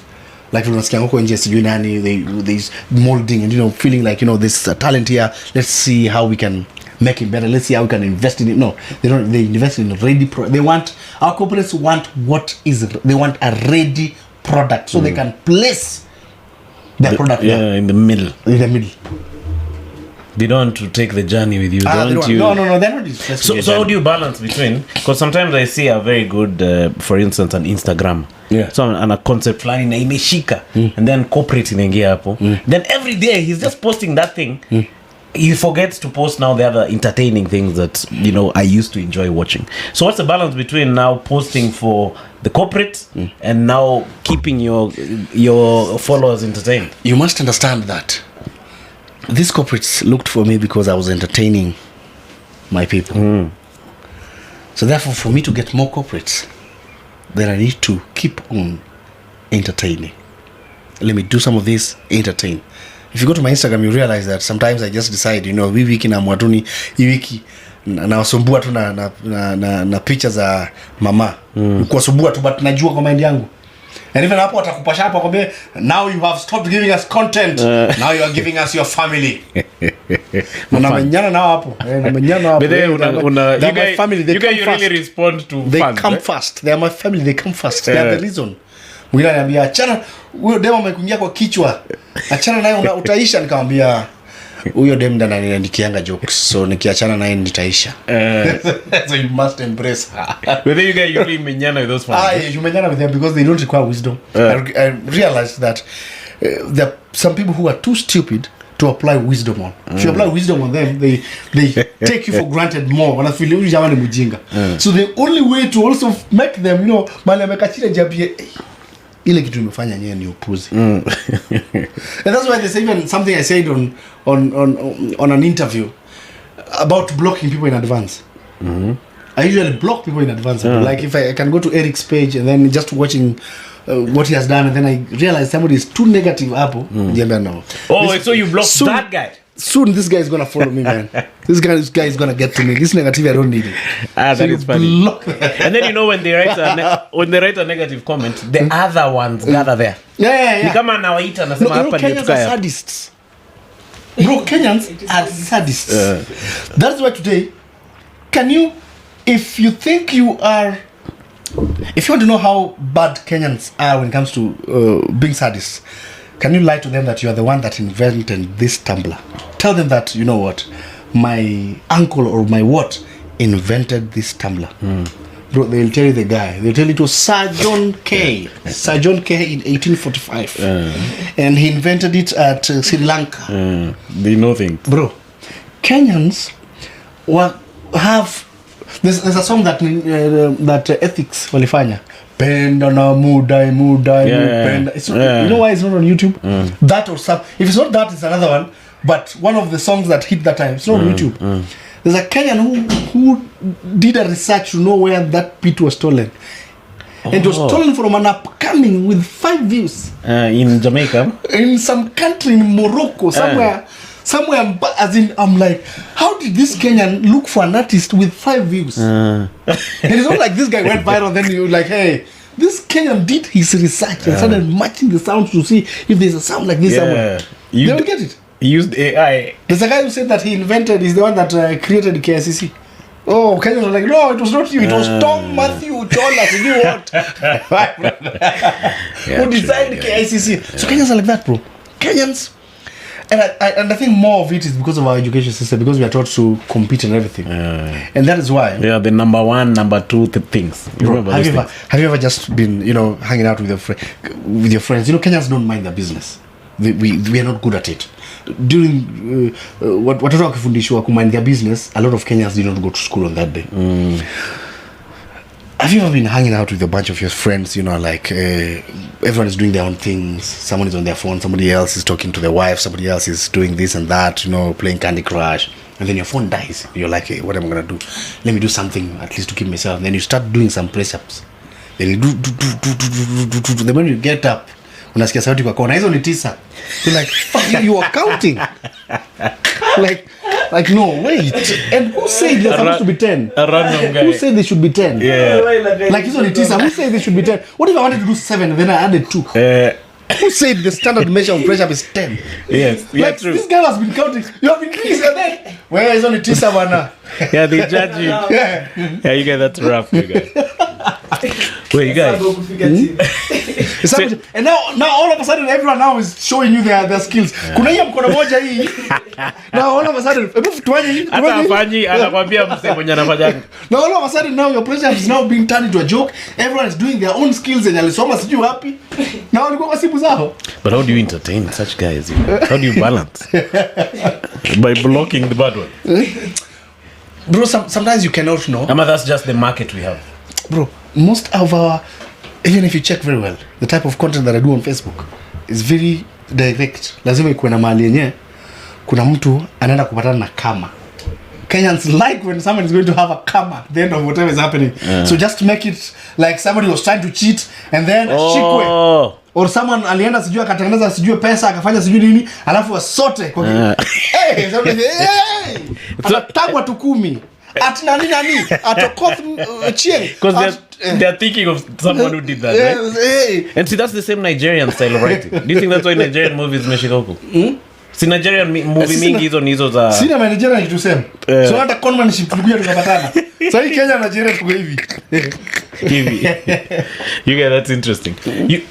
Like unasikia huko nje sijui nani, they molding and feeling like there's a talent here, let's see how we can make it better, let's see how we can invest in it. No, they invest in a ready our corporates want they want a ready product so they can place their product in the middle. They don't want to take the journey with you. No, they're not. So how do you balance between? Because sometimes I see a very good, for instance, on Instagram. Yeah. So on a concept line na imeshika, and then corporate inaingia hapo. Then every day he's just posting that thing. He forgets to post now the other entertaining things that I used to enjoy watching. So what's the balance between now posting for the corporate and now keeping your followers entertained? You must understand that these corporates looked for me because I was entertaining my people. So therefore, for me to get more corporates, then I need to keep on entertaining. Let me do some of this, entertain. If you go to my Instagram, you realize that sometimes I just decide, hii wiki na mwatuni, hii wiki nawasumbua tu na pictures za mama. Kuwasumbua tu, but najua kwa mind yangu. And even hapo watakupasha hapo kwambie, now you have stopped giving us content, now you are giving us your family. Unamenyana nao hapo. But then you guys really respond to they fans, come fast. They are my family, they come fast. They are the reason. Mwingine ananiambia achana, huyo demo amekuingia kwa kichwa. Achana naye utaisha. Nikamwambia huyo dem ndo ananiandikianga jokes, so nikiachana naye nitaisha. So you must embrace her. But then you guys really menyana with those fans. You menyana with them because they don't require wisdom. I realized that there are some people who are too stupid to apply wisdom on. If you apply wisdom on them, they take you for granted more. Wanafeel huyu jamaa ni mjinga. So the only way to also make them, mali amekachira jabie ile kitu imefanya nyewe ni upuzi. And that's why there's even something I said on an interview about blocking people in advance. I usually block people in advance. Like if I can go to Eric's page and then just watching what he has done, and then I realize somebody is too negative hapo, no. So you block that guy. Soon this guy is gonna follow me, man. This guy is gonna get to me. This negative I don't need it. That is funny. And then when they write a negative comment, the other ones gather there. Yeah. Kama anawaita anasema hapa ndio tukaya. Sadists. Bro, Kenyans are sadists. That's why today, if you want to know how bad Kenyans are when it comes to being sadists, can you lie to them that you are the one that invented this tumbler? Tell them that, you know what, my uncle or my what invented this tumbler. bro, they'll tell you the guy. They'll tell you it was Sir John Kay. Sir John Kay in 1845. And he invented it at Sri Lanka. They know things. Bro, Kenyans have... There's a song that Ethics walifanya. Penda na mudai penda. It's not, you know why it's not on YouTube? That or some. If it's not that, it's another one. But one of the songs that hit that time, it's not on YouTube. There's a Kenyan who did a research to know where that beat was stolen. And it was stolen from an upcoming with 5 views. In Jamaica? In some country in Morocco, somewhere, as in, I'm like, how did this Kenyan look for an artist with 5 views? And it's not like this guy went viral, then you're like, hey, this Kenyan did his research and started matching the sounds to see if there's a sound like this somewhere. You don't get it. He used AI. There's a guy who said that he invented, he's the one that created KICC. Oh, Kenyans were like, no, it was not you, it was Tom Matthew Cholas, you knew what? Who designed KICC. So Kenyans are like that, bro. Kenyans. And I think more of it is because of our education system, because we are taught to compete and everything. And that is why. Yeah, the number 1, number 2 things. Bro, have you ever just been, hanging out with your friends? Kenyans don't mind their business. We are not good at it. During watoto wakifundishwa kumind their business, a lot of Kenyans did not go to school on that day. Have you ever been hanging out with a bunch of your friends, like everyone is doing their own things, someone is on their phone, somebody else is talking to their wife, somebody else is doing this and that, playing Candy Crush, and then your phone dies. You're like, hey, what am I going to do? Let me do something at least to keep myself. And then you start doing some press-ups. Then you do. Then when you get up, unasikia sauti kwa kona, hizo ni 9. You're like, fuck, you are counting. Like no, wait. And who said they're supposed to be 10? A random guy. Who said they should be 10? Yeah. Like hizo ni 9. Who said they should be 10? What if I wanted to do 7 and then I added 2? Who said the standard measure of pressure is 10? Yes. Yeah, like true. This girl has been counting. You have been doing that. Where is only 9 bana? Yeah, they judge you. Yeah, you guys, that's rough, you guys. Wait, you guys. And now all of a sudden everyone now is showing you their skills. Kuna hii mkono moja hii. Now all of a sudden tufanye hii. Hata afanyi anakuambia mse mwenye anafanya. Now all of a sudden now your pressure is now being turned into a joke. Everyone is doing their own skills and alisoma sijui wapi. Now walikuwa kwa simu zao. But how do you entertain such guys? How do you balance? By blocking the bad one. Bro, sometimes you cannot know. That's just the market we have. Bro, most of our, even if you check very well, the type of content that I do on Facebook is very direct. Lazima ikuwe na mahali yenye kuna mtu anaenda kupatana na kama. Kenyans like when someone is going to have a kama at the end of whatever is happening. So just to make it like somebody was trying to cheat and then shikwe. Or someone alienda sijui akatengeneza sijui pesa akafanya sijui nini alafu asote kwa hey, atagwa tu 10 at nani atokoth chieng because they're thinking of someone who did that, right? Hey. And see, that's the same Nigerian style of writing. Do you think that's why Nigerian movies meshika huko? Si Nigerian movie mingi hizo za sina Nigerian kitu same. So hata conmanship tulikuja tukapatana. Sasa hii Kenya na Nigeria tuko hivi. You guys, that's interesting.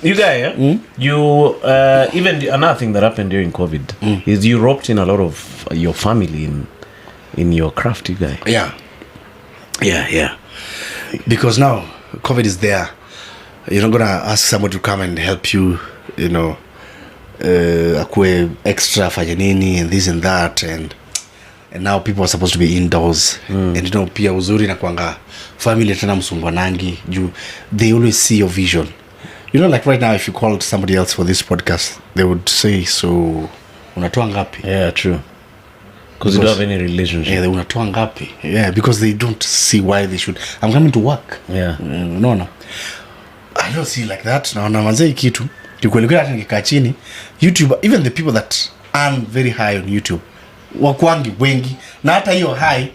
You guys, you even another thing that happened during COVID is you roped in a lot of your family in your craft, you guys. Yeah. Because now COVID is there. You're not gonna ask someone to come and help you, akue extra fanya nini and this and that and now people are supposed to be indoors and pia uzuri na kuanga family tena msumbanangi juu they always see your vision. Like right now if you called somebody else for this podcast they would say, so unatoa ngapi? Yeah, true. Because you don't have any relationship. Yeah, they unatoa ngapi? Yeah, because they don't see why they should. I'm coming to work. Yeah. No. I don't see like that. Naona manze kitu. Tukwelekea hata nikikaa chini YouTube, even the people that earn very high on YouTube wakwangi wengi na hata hiyo high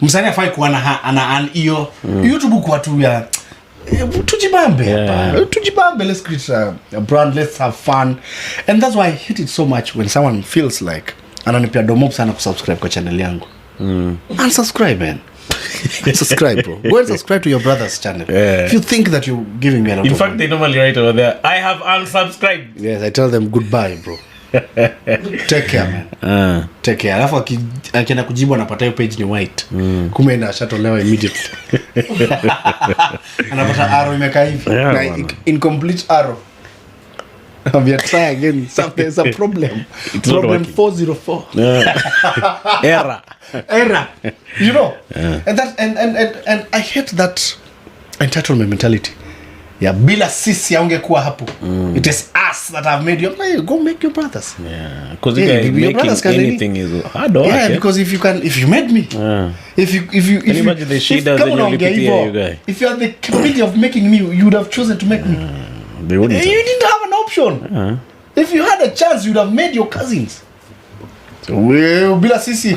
msanii afai kuwa ana earn hiyo YouTube kwa tu ya tujibambe tujibambe, let's create a brand, let's have fun. And that's why I hate it so much when someone feels like ananipia domo sana kusubscribe kwa channel yangu. Unsubscribe, man. Subscribe, bro. Go and subscribe to your brother's channel. If you think that you're giving me a lot in of fact money. They normally write over there, I have unsubscribed. Yes, I tell them goodbye, bro. Take care man. Take care. Alafu akienda kujibu anapata hiyo page ni white. Kumbe ina shatolewa immediately. Anapata arrow imekaa hivi. Incomplete arrow. We are trying again. There's a problem. It's problem 404. Error. You know. And that and I hate that entitlement mentality. Yeah, bila sisi haungekuwa hapo. It is us that have made you. Hey, go make your brothers. Yeah, because your brothers can anything is hard work. Yeah, because if you made me. If you imagine the shit that you guy. If you had the capability of making me, you would have chosen to make me. They wouldn't. You didn't have an option. If you had a chance, you'd have made your cousins. So bila sisi.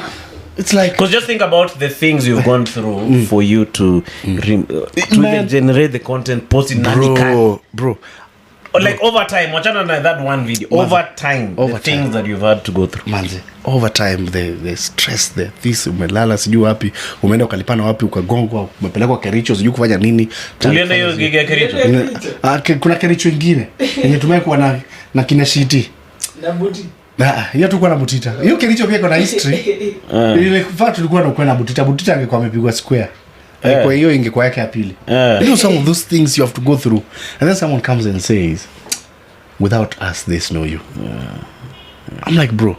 It's like, because just think about the things you've gone through for you to even generate the content, post it, bro. Like over time, wachana na that one video. Over time, the things that you've had to go through. Manze, over time, the stress, this umelala sijui wapi, umeenda ukalipana wapi, ukagongwa, umepelekwa Kericho sijui kufanya nini. Ulienda hiyo gig ya Kericho? Kuna Kericho ingine yenye tumekuwa na kina shiti. Na buti. Hiyo tulikuwa na Butita. Hiyo Kericho pia kuna history. Ile fact tulikuwa na Butita. Butita angekuwa amepigwa square. Kwa hiyo ingekuwa yake ya pili. You know some of those things you have to go through. And then someone comes and says, without us, there's no you. I'm like, bro,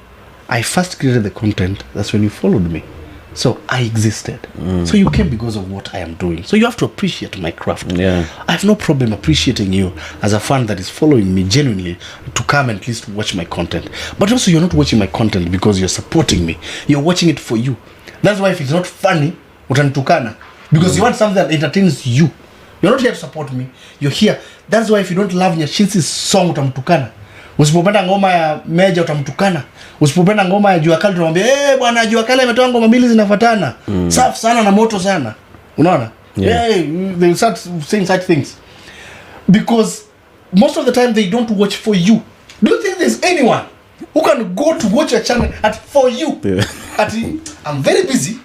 I first created the content. That's when you followed me. So I existed. So you came because of what I am doing. So you have to appreciate my craft. Yeah. I have no problem appreciating you as a fan that is following me genuinely to come and at least watch my content. But also you're not watching my content because you're supporting me. You're watching it for you. That's why if it's not funny, utanitukana. Because you want something that entertains you. You're not here to support me. You're here. That's why if you don't love Nyashinsi's song, utamtukana. Usipopenda ngoma ya Meja utamtukana. Usipopenda ngoma ya Jua Kali utamwambia bwana Jua Kali ametoa ngoma mbili zinafuatana. Safi sana na moto sana. Unaona? They start saying such things. Because most of the time they don't watch for you. Do you think there's anyone who can go to watch your channel for you? I'm very busy.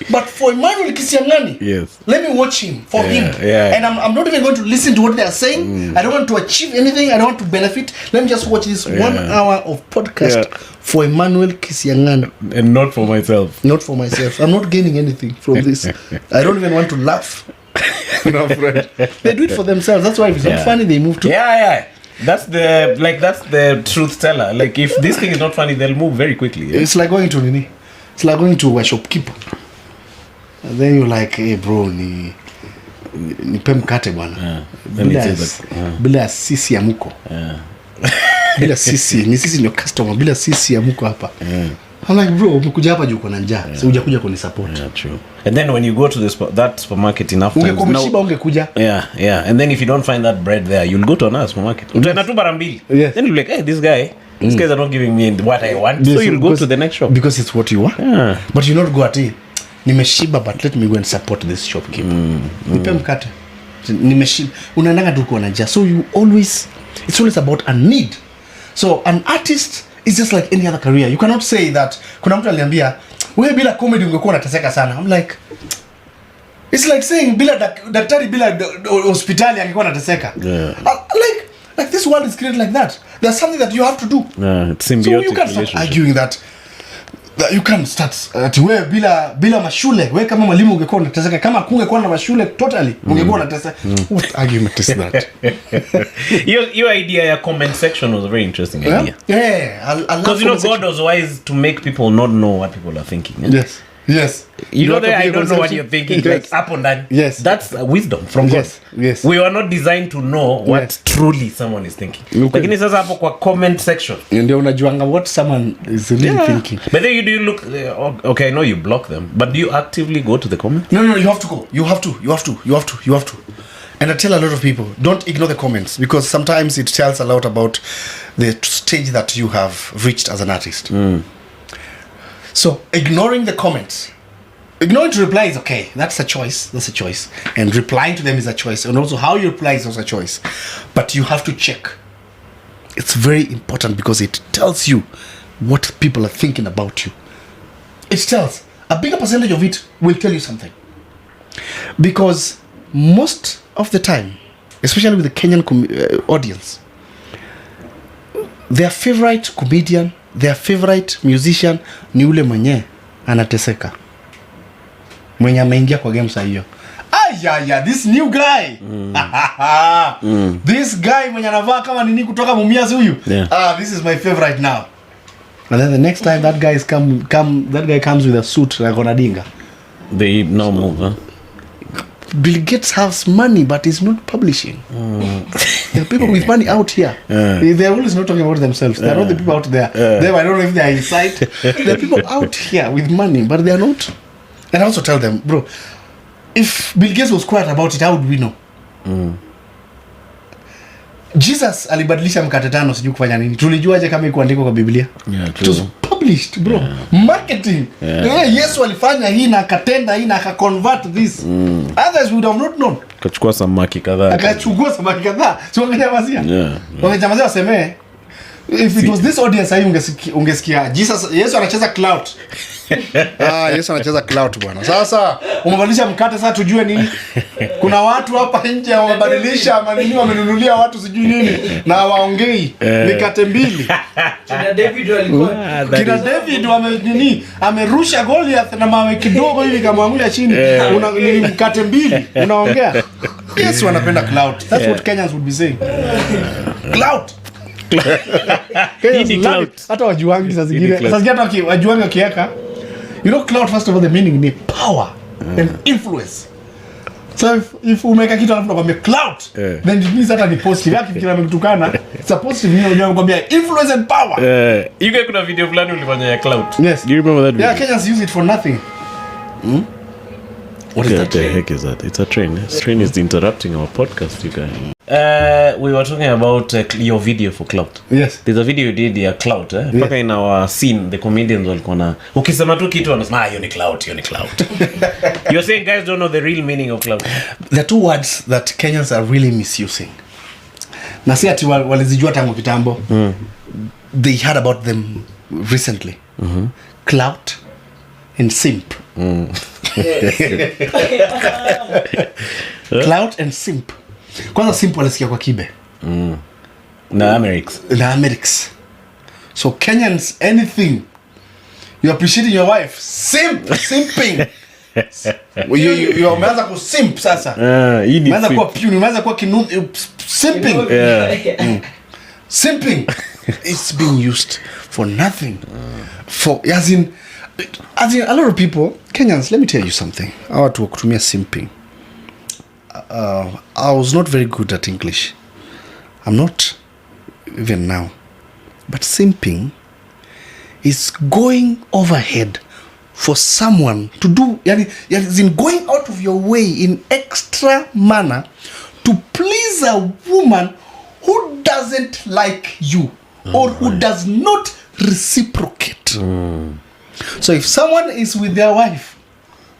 But for Emmanuel Kisiangani, let me watch him for him. And I'm not even going to listen to what they are saying. I don't want to achieve anything. I don't want to benefit. Let me just watch this 1 hour of podcast for Emmanuel Kisiangani. And not for myself. Not for myself. I'm not gaining anything from this. I don't even want to laugh. No, friend. They do it for themselves. That's why if it's not funny, they move to... That's the truth teller. Like if this thing is not funny, they'll move very quickly. It's like going to Nini. It's like going to a shopkeeper. And then you're like, hey bro, nipe mkate bwana. Bila sisi ya muko. Bila sisi, ni sisi ndio customer, bila sisi ya muko hapa. I'm like, bro, umekuja hapa juu uko na njaa. So hujakuja kuni support. Yeah, true. And then when you go to that supermarket enough times, ungekuja. And then if you don't find that bread there, you'll go to another supermarket. Utaenda tu mara mbili. Then you're like, hey, these guys are not giving me what I want. So you'll go to the next shop. Because it's what you want. But you not go at it. Nimeshiba, but let me go and support this shopkeeper. Nipe mkate. Nimeshiba. Unaendanga tu kuona njaa. So it's always about a need. So an artist is just like any other career. You cannot say that kuna mtu aliambia wewe bila comedy ungekuwa unateseka sana. I'm like, it's like saying bila daktari bila hospitali angekuwa anateseka. Like this world is created like that. There's something that you have to do. It's symbiotic. So you can't start arguing that you can't start wewe bila mashule. Wewe kama mwalimu ungekuwa unateseka, kama kungekuwa na mashule totally ungekuwa unateseka. What argument is that? Your idea ya comment section was a very interesting idea. Because God was wise to make people not know what people are thinking. Yes. You know that I don't know what you're thinking. Like up on that. Yes. That's wisdom from God. Yes. We were not designed to know what truly someone is thinking. Lakini sasa hapo kwa comment section ndio unajuanga what someone is really thinking. But then do you look okay, I know you block them, but do you actively go to the comments? No, you have to go. You have to. And I tell a lot of people, don't ignore the comments, because sometimes it tells a lot about the stage that you have reached as an artist. So ignoring the comments, ignoring to reply is okay. That's a choice. And replying to them is a choice. And also how you reply is also a choice. But you have to check. It's very important because it tells you what people are thinking about you. It tells. A bigger percentage of it will tell you something. Because most of the time, especially with the Kenyan audience, their favorite comedian, their favorite musician ni ule mwenye anateseka, mwenye ameingia kwa game saa hiyo. This new guy. This guy mwenye anavaa kama nini kutoka Mumias huyu. This is my favorite now. And then the next time that guy comes with a suit like Onadinga, they no move, huh? Bill Gates has money, but he's not publishing. There are people with money out here. They're always not talking about themselves. There are not the people out there. Them, I don't know if they are inside. There are people out here with money, but they are not. And I also tell them, bro, if Bill Gates was quiet about it, how would we know? Jesus alibadilisha mkate 5 sijui kufanya nini. Tulijuaje kama iko andiko kwa Biblia? It was published, bro. Marketing. Yesu alifanya hii na akatenda hii na akaconvert this. Others would have not known. Akachukua samaki kadhaa. Sio wangejamazia. Wangejamazia waseme if it was this audience aí ungesikia Yesu anacheza clout. Yesu anacheza clout bwana. Sasa umebadilisha mkate, sasa tujue nini? Kuna watu hapa nje wamebadilisha manini, wamenunulia watu sijui nini na waongei mikate 2. Kina David wamenini, amerusha Goliath na mawe kidogo hivi kamwangusha chini. Una mkate 2 unaongea. Yesu anapenda clout. That's what Kenyans would be saying. Clout. Hata wajuangi sasa zingine. Sasa hata wajuangi wakiweka, you know, clout, first of all, the meaning ni power and influence. So if umeka kitu alafu nakwambia clout, then it means hata ni positive. Yaki fikira mekutukana, it's a positive meaning. Unajua nakwambia influence and power. You guys kuna video fulani ulifanya ya clout. Yes. Do you remember that video? Yeah, Kenyans use it for nothing. What is that? The heck is that? It's a train. This train is interrupting our podcast, you guys. We were talking about your video for clout. Yes. There's a video you did ya clout, eh? Paka in our scene, the comedians walikuwa na ukisema tu kitu wanasema hiyo ni clout. You're saying guys don't know the real meaning of clout. The two words that Kenyans are really misusing. Na si ati walizijua tangu kitambo. They heard about them recently. Clout and simp. Clout and simp. Kwanza simp walisikia kwa Kibe. Na Americs. So Kenyans, anything you appreciating your wife, simping. You umeanza ku simp sasa. Umeanza kuwa puni, umeanza kuwa simping. Simping it's being used for nothing. For as in a lot of people, Kenyans, let me tell you something. I want to kutumia simping. I was not very good at English. I'm not even now. But simping is going overhead for someone to do, is in going out of your way in extra manner to please a woman who doesn't like you or who does not reciprocate. So if someone is with their wife,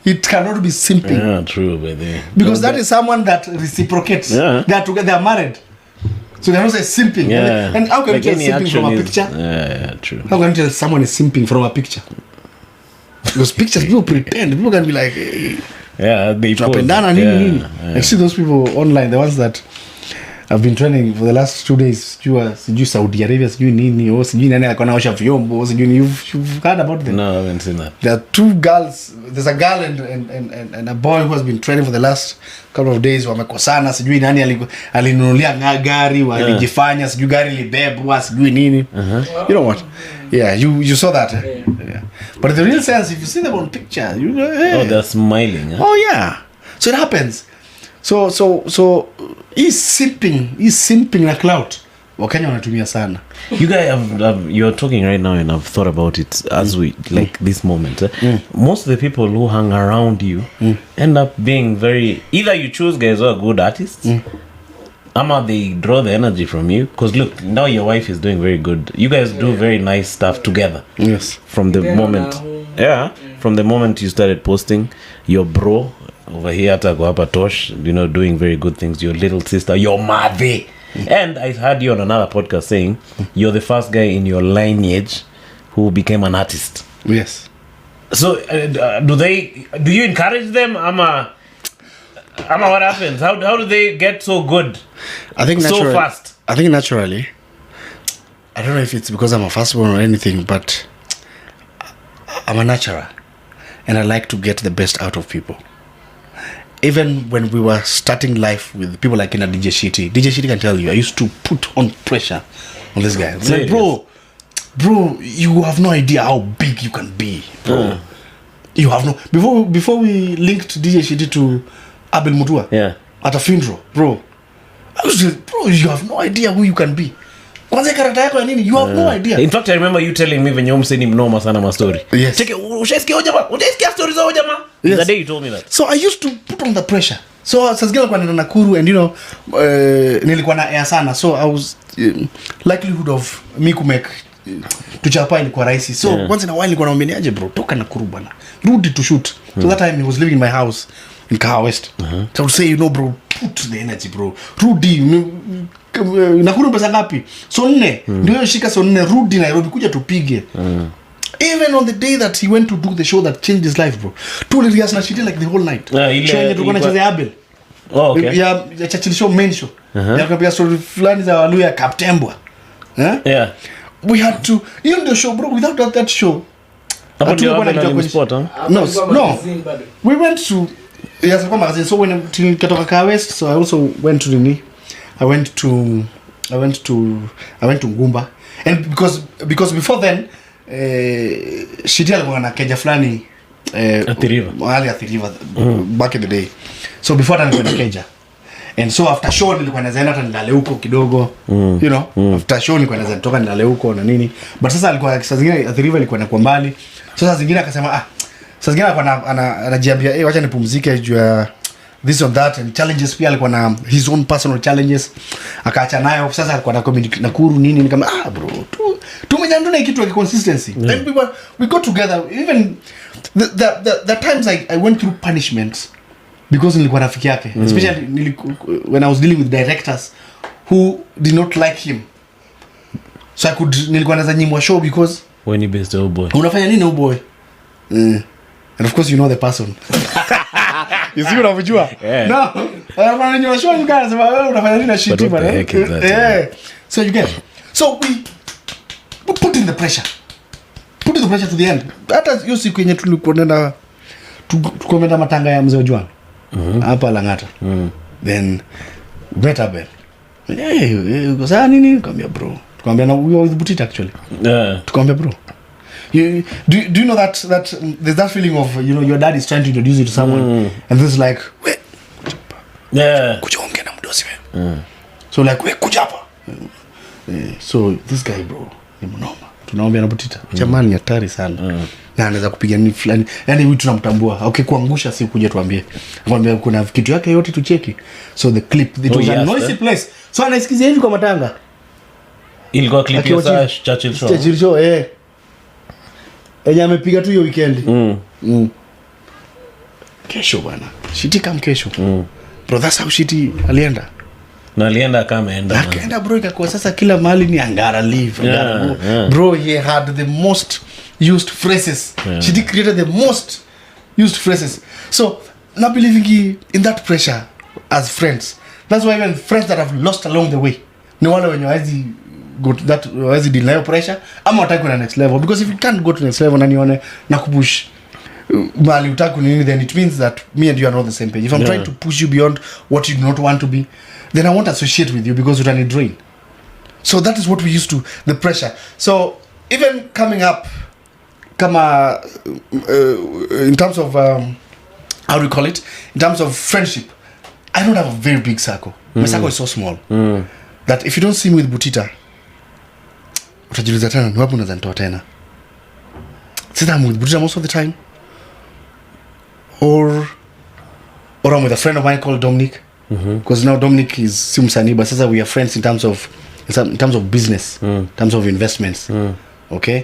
it cannot be simping. Yeah, true, baby. Because that is someone that reciprocates. Yeah. They are together, they are married. So they don't say simping. Yeah. And how can you tell simping from a picture? Yeah, true. How can you tell someone is simping from a picture? Because pictures, people pretend. People can be like, they pose. I see those people online, the ones that I've been training for the last 2 days. Sijui Saudi Arabia, sijui nini, sijui nani alikuwa anaosha vyombo, sijui ni, you've heard about them? No, I haven't seen that. There are 2 girls. There's a girl and a boy who has been training for the last couple of days. Wamekosana, sijui nani alinunulia gari, walijifanya, sijui gari libebwa, sijui nini. You know what? Yeah, you saw that. Yeah. But in the real sense, if you see them on picture, you go, hey. Oh, they're smiling. Huh? Oh yeah. So it happens. So he's simping na clout. Wakenya wanatumia sana. You guys you're talking right now and I've thought about it as we like this moment. Most of the people who hang around you end up being very, either you choose guys who are good artists, ama they draw the energy from you. Because look, now your wife is doing very good. You guys do very nice stuff together. Yes. From the moment. From the moment you started posting, your bro over here at Hapa Tosh, doing very good things. Your little sister, your mother. And I heard you on another podcast saying you're the first guy in your lineage who became an artist. Yes. So do you encourage them? Ama what happens? How do they get so good? I think so fast? I think naturally. I don't know if it's because I'm a firstborn or anything, but I'm a natural, and I like to get the best out of people. Even when we were starting life with people like in a DJ Shitty can tell you, I used to put on pressure on this guy. It's like, bro, you have no idea how big you can be, bro. You have no. Before we linked DJ Shitty to Abel Mutua, at a funeral, bro, I was just, bro, you have no idea who you can be. Kwanza character yako ya nini? You have no idea. In fact, I remember you telling me when you mseni mnoma sana ma story. Yes. Cheke, ushaisikia jamaa? Ushaisikia stories za jamaa? Yes. The day you told me that. So I used to put on the pressure. So sasa kwa nenda Nakuru, and you know, nilikuwa na air sana. So I was likelihood of me to make tuchapa ilikuwa rahisi. So once in a while nilikuwa naambia aje bro, toka Nakuru bwana. Rudi to shoot. So that time he was living in my house in Kahawa West. So I would say, you know bro, put the energy bro. Rudi Nakuru pesa ngapi? So 4. Ndio shika so 4 rudi Nairobi kuja tupige. Even on the day that he went to do the show that changed his life, bro. Tulirehearse na shit like the whole night. Show yenye tulikuwa tunacheza Abel. Oh, okay. Ya Churchill Show main show. Ya kwa story fulani za Waluya Kaptembwa. Yeah. We had to, even the show bro, without that show. Hapo ndio Abel spot, huh? No. We went to kwa magazine. So when tukatoka Kahawa West, so I also went to Nini. I went to Ngumba, and because before then Shitty alikuwa na keja fulani Athiriva back in the day. So before that nilikuwa na keja, and so after show nilikuwa nazaenda hata nilale huko kidogo, you know, after show nilikuwa nazaenda toka nilale huko na nini, but sasa alikuwa saa zingine Athiriva ilikuwa na kwa mbali, so saa zingine akasema saa zingine alikuwa anajiambia wacha nipumzike juu ya this or that, and challenges pia alikuwa na his own personal challenges akaacha nayo. Sasa alikuwa na comedy Nakuru nini kama bro tumejanduna kitu ya consistency, and we got together. Even the times I went through punishments because nilikuwa rafiki yake, especially when I was dealing with directors who did not like him, so nilikuwa naza nyimwa show because when he based old boy unafanya nini old boy, and of course you know the person. You see what I'm doing? Yeah. No. I'm going to show you guys about shit. Yeah. So you get it. So we put in the pressure. Put in the pressure to the end. Hata hiyo siku yenye tulikwenda tukomenda matanga ya mzee Juan. Hapa Langata. Then met Abel. Uko sawa nini? Nikamwambia bro. Tukamwambia na we were with Butita actually. Tukamwambia bro. Do you know that there's that feeling of, you know, your dad is trying to introduce you to someone and this is like kuja ongea na mdosi wewe. So like kuja hapa. So this guy bro ni mnoma. Tunaomba na Butita. Jamani hatari sana. Na anaweza kupiga ni fulani. Yaani huyu tunamtambua. Okay, kuangusha si kuja tuambie. Akwambia kuna kitu yake yote tucheki. So the clip it was a noisy place. So anaisikiza hivi kwa matanga. Ilikuwa clip ya Churchill Show. Churchill Show Enya amepiga tu hiyo weekend. Kesho bwana. Shitty come kesho. Bro, that's how Shitty alienda. Na alienda kama enda. Akaenda bro, ikakuwa sasa kila mahali ni angara live. Bro, he had the most used phrases. Shitty created the most used phrases. So, not believing in that pressure as friends. That's why even friends that have lost along the way. No wonder when you go to that as you deny pressure, I'm not taking the next level, because if you can't go to the next level and you want to push then it means that me and you are not the same page. If I'm trying to push you beyond what you do not want to be, then I won't associate with you because you're a drain. So that is what we used to, the pressure. So even coming up in terms of how do you call it, in terms of friendship, I don't have a very big circle. My circle is so small that if you don't see me with Butita, utajiuliza tena ni wapi unaweza nitoa tena. Sasa I'm with Butita most of the time, or I'm with a friend of mine called Dominic, because now Dominic is si msanii, but sasa we are friends in terms of business, in terms of investments. Okay,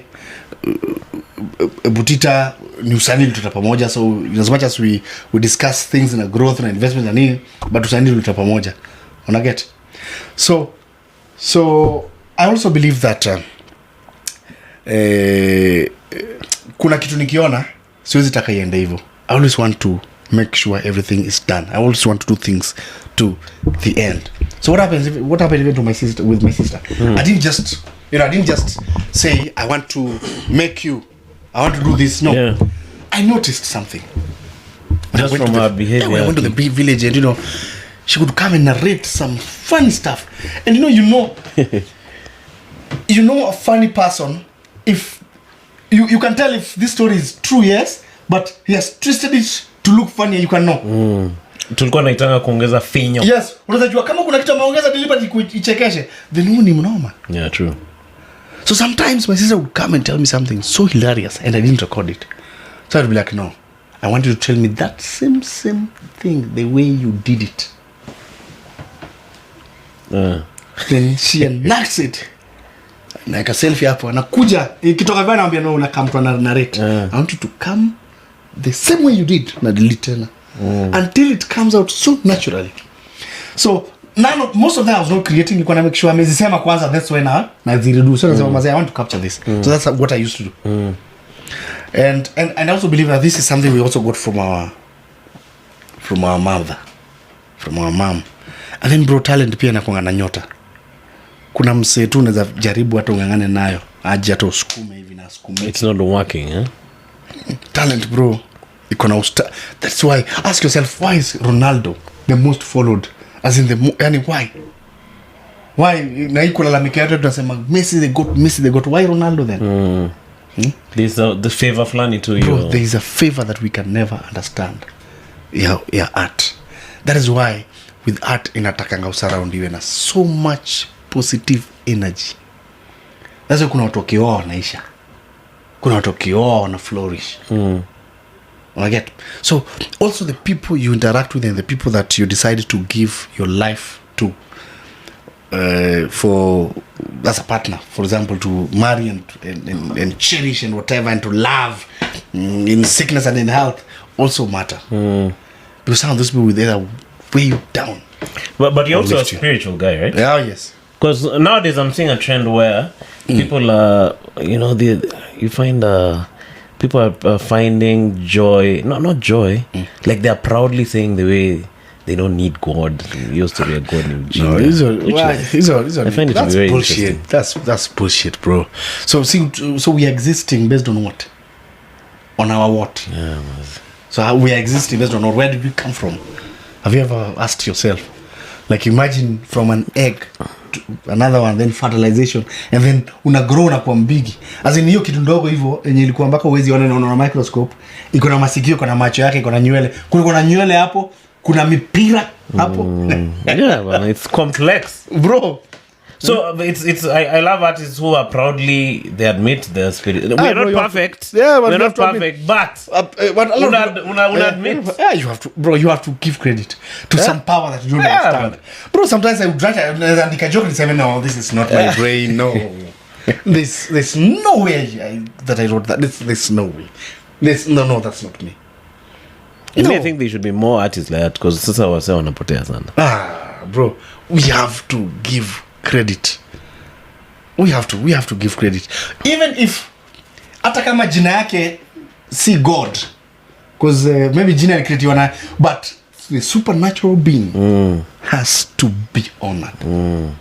Butita ni usanii tuta pamoja, so as much as we discuss things in a growth and investment and nini, but usanii tuta pamoja, una get. So I also believe that kuna kitu nikiona siwezi taka iende hivyo. I always want to make sure everything is done. I always want to do things to the end. So what happened even to my sister, with my sister? I didn't just You know, I didn't just say I want to make you, I want to do this. No, I noticed something. Just from her behavior. I went to the big village, and you know, she would come and narrate some funny stuff. And you know, you know a funny person if you can tell if this story is true, yes, but he has twisted it to look funny. You can know. Tulikuwa naitanga kuongeza finyo. Yes, unajua kama kuna kitu ameongeza deliberately ichekeshe, then huyu ni mnoma. Yeah, true. So sometimes my sister would come and tell me something so hilarious and I didn't record it. So I'd be like, no, I want you to tell me that same thing the way you did it. Then she enacts it. Like a selfie hapo anakuja ikitoka vile anambia no una come to narrate. I want you to come the same way you did na delete tena. Until it comes out so naturally. So most of that I was not creating. You can make sure amezisema kwanza, that's when na ziredu. So I want to capture this. So that's what I used to do. And I also believe that this is something we also got from our mother, from our mom. And then bro, talent pia inakuanga na nyota. Kuna msee tu unaweza jaribu hata ungangane nayo aje hata usukume hivi na usukume. It's not working, eh? Talent bro. That's why ask yourself, why is Ronaldo the most followed? As in why na iko lalamika yote tunasema Messi the goat, why Ronaldo then? There's the favor flani to you. Bro, there is a favor that we can never understand. Yeah, art. That is why with art inatakanga surround you na so much positive energy. That's why kuna watu wakioa wanaisha. Kuna watu wakioa wana flourish. I get. So also the people you interact with and the people that you decide to give your life to for as a partner, for example, to marry and cherish and whatever, and to love in sickness and in health also matter. Because some of those people will either weigh you down. But you're also a spiritual guy, right? Yeah, yes. Because nowadays I'm seeing a trend where people are, you find people are finding joy, not joy, like they are proudly saying the way they don't need God. They used to be a God in Jesus. I find it to be very bullshit. That's bullshit, bro. So we are existing based on what? On our what? Yeah. So we are existing based on what? Where did we come from? Have you ever asked yourself? Like imagine from an egg to another one, then fertilization, and then una grow na kwa mbigi. As in hiyo kitu ndogo hivyo yenye ilikuwa mpaka uwezi ona na microscope, iko na masikio, iko na macho yake, iko na nywele. Kuna nywele hapo, kuna mipira hapo. Yeah, man, it's complex, bro. So it's I love artists who are proudly they admit their spirit. We're not perfect. We're not perfect, but una admit. Yeah, you have to, bro. You have to give credit to some power that you don't understand, bro. Sometimes I would write and joke and say, "No, this is not my brain. No, there's no way that I wrote that. There's no way. No, that's not me." I think there should be more artists like that because sasa wase wanapotea sana. Bro, we have to give credit. We have to give credit, even if hata kama jina yake si God, because maybe jina created na, but the supernatural being has to be honored.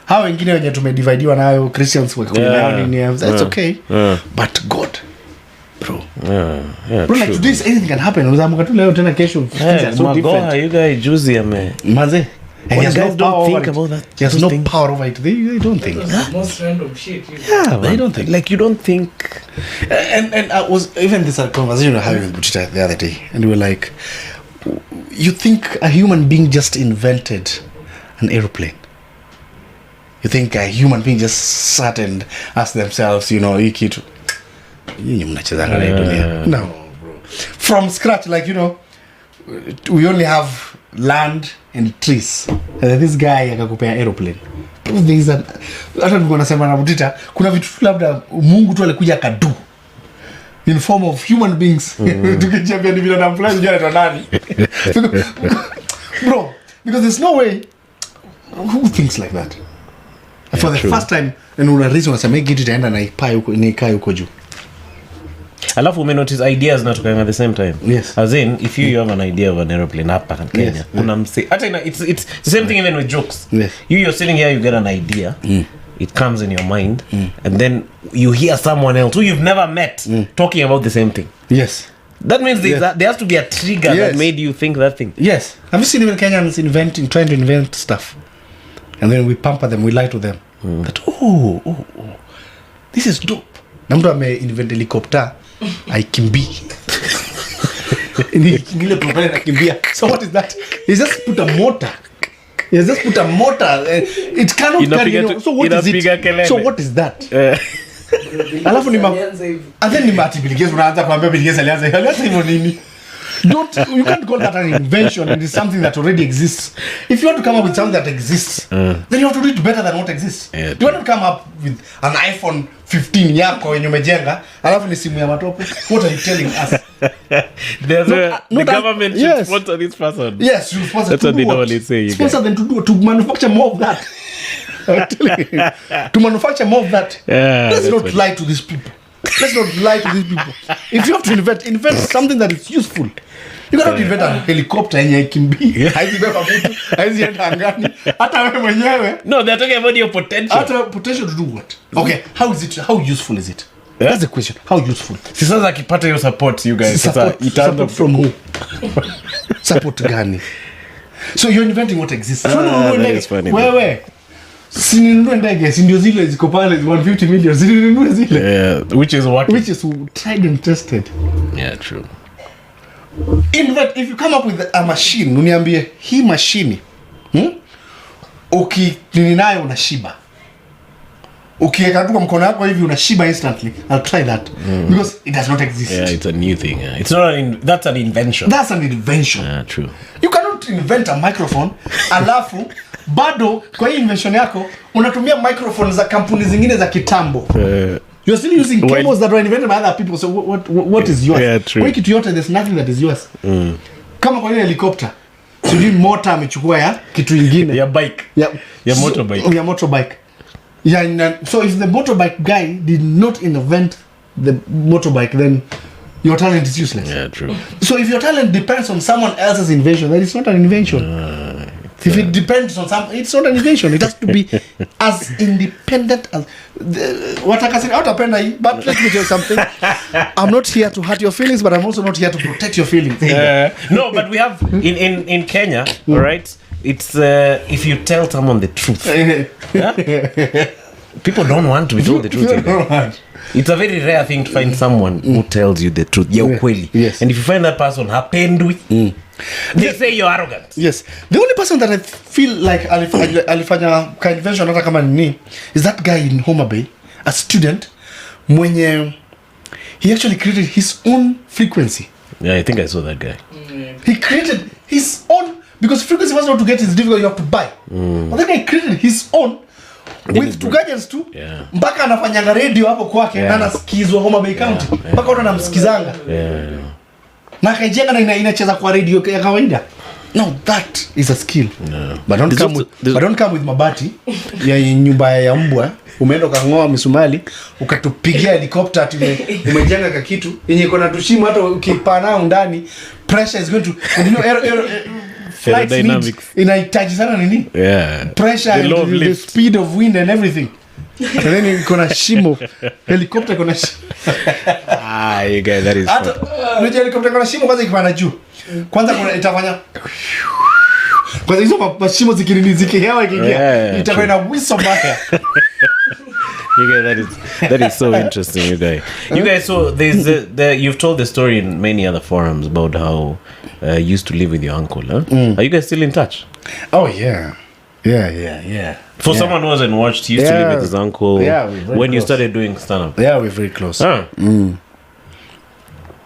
Hao wengine wenye tumedividiwa nayo Christians that's okay, but God, bro. Bro, like today anything can happen. Unaamka tu leo tena kesho so different. You guys juicy manze. And you guys don't think about that. There's no power over it. They don't think. That's the most random shit. They don't think. Like you don't think. And I was even this conversation we were having with Butita the other day, and we were like, you think a human being just invented an airplane? You think a human being just sat and asked themselves, hii kitu nyinyi mnachezanga na dunia? No, bro. From scratch, like we only have land and trees, and this guy akakupea aeroplane. There is hata nilikuwa nasema na Butita, kuna vitu labda Mungu tu alikuja akadu in form of human beings. Tukijambia ni binadamu fulani jana ndo nani? Bro, because there's no way who thinks like that. Yeah, for the first time, and una reason unasema hii kitu itaenda na ikai huko juu. Alafu notice ideas natokanga at the same time. Yes. As in, if you have an idea of an aeroplane hapa in Kenya, kuna mse. It's the same thing even with jokes. Yes. You're sitting here, you get an idea. it comes in your mind, and then you hear someone else who you've never met talking about the same thing. Yes. That means there has to be a trigger that made you think that thing. Yes. Have you seen even Kenyans trying to invent stuff? And then we pamper them, we lie to them. That, this is dope. Na mtu invent helicopter, aikimbii. Ile propeller inakimbia. So what is that? He just put a motor. It cannot carry you. So what is it? So what is that? Alafu and then ni multiplication unaanza kuambia biligezi alianza hivyo nini? You can't call that an invention. It is something that already exists. If you want to come up with something that exists, then you have to do it better than what exists. You want to come up with an iPhone 15 yako yenye umejenga, alafu ni simu ya matope. What are you telling us? The government should sponsor this person. Yes, you sponsor. That's what they normally say. Sponsor them to manufacture more of that. I'm telling you, to manufacture more of that. Let's not lie to these people. If you have to invent something that is useful. You cannot invent a helicopter yenye ikimbii. Haizibeba mtu, haizienda angani. Hata wewe mwenyewe. No, they're talking about your potential. Hata potential to do what? Okay, how useful is it? That's the question. How useful? Sasa akipata hiyo support you guys. Support from who? Support gani? So you're inventing what exists. That is funny. Wewe sininunue ndege, si ndio zile ziko pale 150 million, sininunue zile. Yeah, which is tried and tested. Yeah, true. If you come up with a machine, uniambie hii machine, ukini nayo unashiba. Ukiweka tu kwa mkono wako hivi unashiba instantly. I'll try that because it does not exist. Yeah, it's a new thing. Yeah. It's not that's an invention. That's an invention. Yeah, true. You cannot invent a microphone alafu bado kwa hii invention yako unatumia microphone za kampuni zingine za kitambo. You're still using cables that were invented by other people. So what is yours? Yeah, true. Kwa kitu yote there's nothing that is yours. Kama kwa ile helicopter, sijui motor amechukua ya kitu kingine. Ya bike. Ya motorbike. Ya motorbike. Yeah, so if the motorbike guy did not invent the motorbike, then your talent is useless. Yeah, true. So if your talent depends on someone else's invention, then it's not an invention. If it depends on some, it's not an invention. It has to be as independent as what I can say. But let me tell you something. I'm not here to hurt your feelings, but I'm also not here to protect your feelings. No, but we have in Kenya, all right. It's if you tell someone the truth, people don't want to be told the truth. It's a very rare thing to find someone who tells you the truth. Yes. And if you find that person hapendwi, they say you're arrogant. Yes. The only person that I feel like alifanya invention hata kama ni is that guy in Homa Bay, a student mwenye he actually created his own frequency. Yeah, I think I saw that guy. He created his own, because frequency was not to get is difficult, you have to buy. But that guy created his own with two gadgets too. Yeah. Mpaka anafanyanga radio hapo kwake na anasikizwa Homa Bay County. Mpaka watu wanamsikizanga. Na kajenga na inacheza kwa radio ya kawaida. No, that is a skill. No. But don't come with mabati ya nyumba ya mbwa. Umeenda kangoa misumali, ukatupigia helicopter ati umejenga ka kitu yenye iko na tushimo, hata ukipana ndani pressure is going to, and you know flight dynamics inahitaji sana nini? Pressure and the speed of wind and everything. And then iko na shimo, helicopter iko na you guys, that is hata unajua helicopter iko na shimo kwanza ikipanda juu. Kwanza kuna itafanya kwa hizo mashimo zikirindizike hewa ikiingia itakuwa na whistle mbaya. You guys, that is so interesting, you guys. So you've told the story in many other forums about how you used to live with your uncle. Are you guys still in touch? Oh yeah. For someone who hasn't watched, he used to live with his uncle when you started doing stand-up. Yeah, we're very close.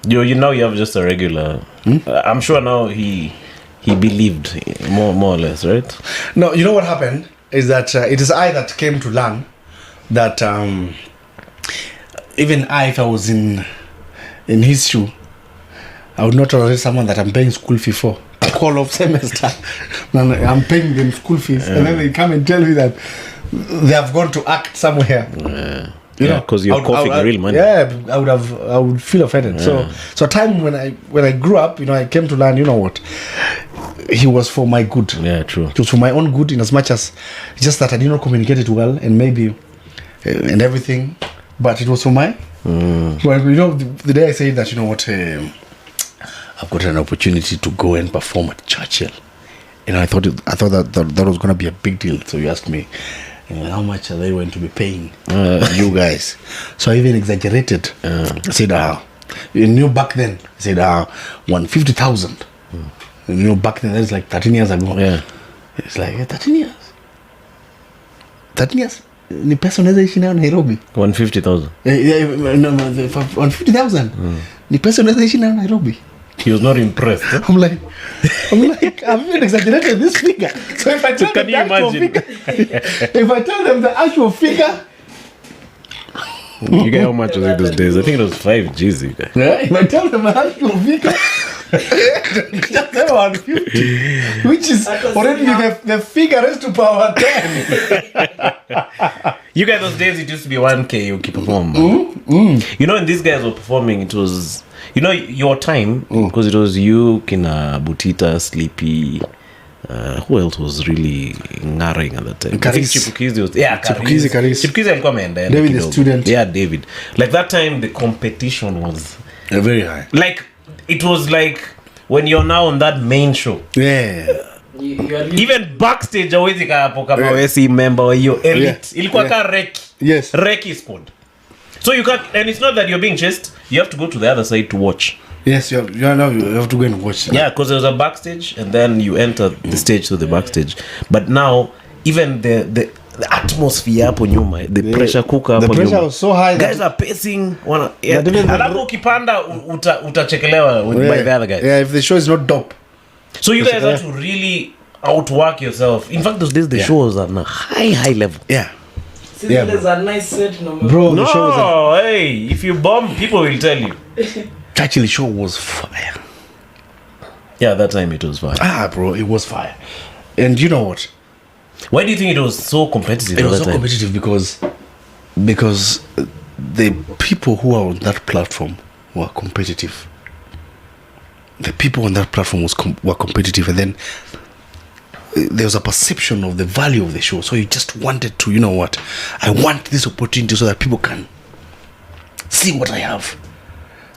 You now you have just a regular. I'm sure now he believed more or less, right? No, you know what happened is that it is I that came to learn that even if I was in his shoe, I would not tolerate someone that I'm paying school fee for. Call of semester, I'm paying them school fees, and then they come and tell me that they have gone to act somewhere. You know, because you're coughing real money. Yeah, I would feel offended. So a time when I grew up, you know, I came to learn. You know what? he was for my good. Yeah, true. It was for my own good, in as much as just that I did not communicate it well, and maybe and everything, but it was for my. Well, you know, the day I said that, you know what, I've got an opportunity to go and perform at Churchill, and I thought that was gonna be a big deal. So you asked me, how much are they going to be paying you guys? So I even exaggerated. I said, you knew back then. I said, 150,000. You know, back then, that's like 13 years ago. Yeah. It's like 13 years. 13 years. Ni pesa unaweza ishi nayo Nairobi. 150,000. 150,000. Ni pesa unaweza ishi nayo Nairobi. He was not impressed. Huh? I'm like, I've even exaggerated this figure. So if I tell them the actual figure, if I tell them the actual figure, you get how much was it those days? I think it was 5 G's. You guys. Yeah, if I tell them the actual figure, just 150, which is already the figure raised to power 10. You guys, those days it used to be 1K. You keep performing. You know, when these guys were performing, it was, you know, your time, because it was you, Kina Butita, Sleepy. Who else was really ngarring at that time? I think Chipukizi was. Yeah, Chipukizi alikuwa ameenda. David the student. Yeah, David. Like that time, the competition was very high. Like it was like when you're now on that main show. Yeah. Even backstage, hawezi hapo kama wewe si member wa hiyo elite. Ilikuwa ka reki. Yes. Reki squad. So you can't, and it's not that you're being chased. You have to go to the other side to watch. Yes, you have to go and watch. Yeah, because there was a backstage, and then you enter the stage to the backstage. But now, even the atmosphere hapo nyuma, the pressure cooker hapo nyuma. The pressure was so high. Guys are pacing. Alafu ukipanda utachekelewa by the other guys. Yeah, if the show is not dope. So you guys have to really outwork yourself. In fact, those days the show was on a high level. Yeah. There's a nice set number. Bro, no, the show was hey, if you bomb, people will tell you. Actually, the show was fire. Yeah, that time it was fire. Bro, it was fire. And you know what? Why do you think it was so competitive? It was so competitive because the people who are on that platform were competitive. The people on that platform were competitive, and then there was a perception of the value of the show. So you just wanted to, you know what? I want this opportunity so that people can see what I have.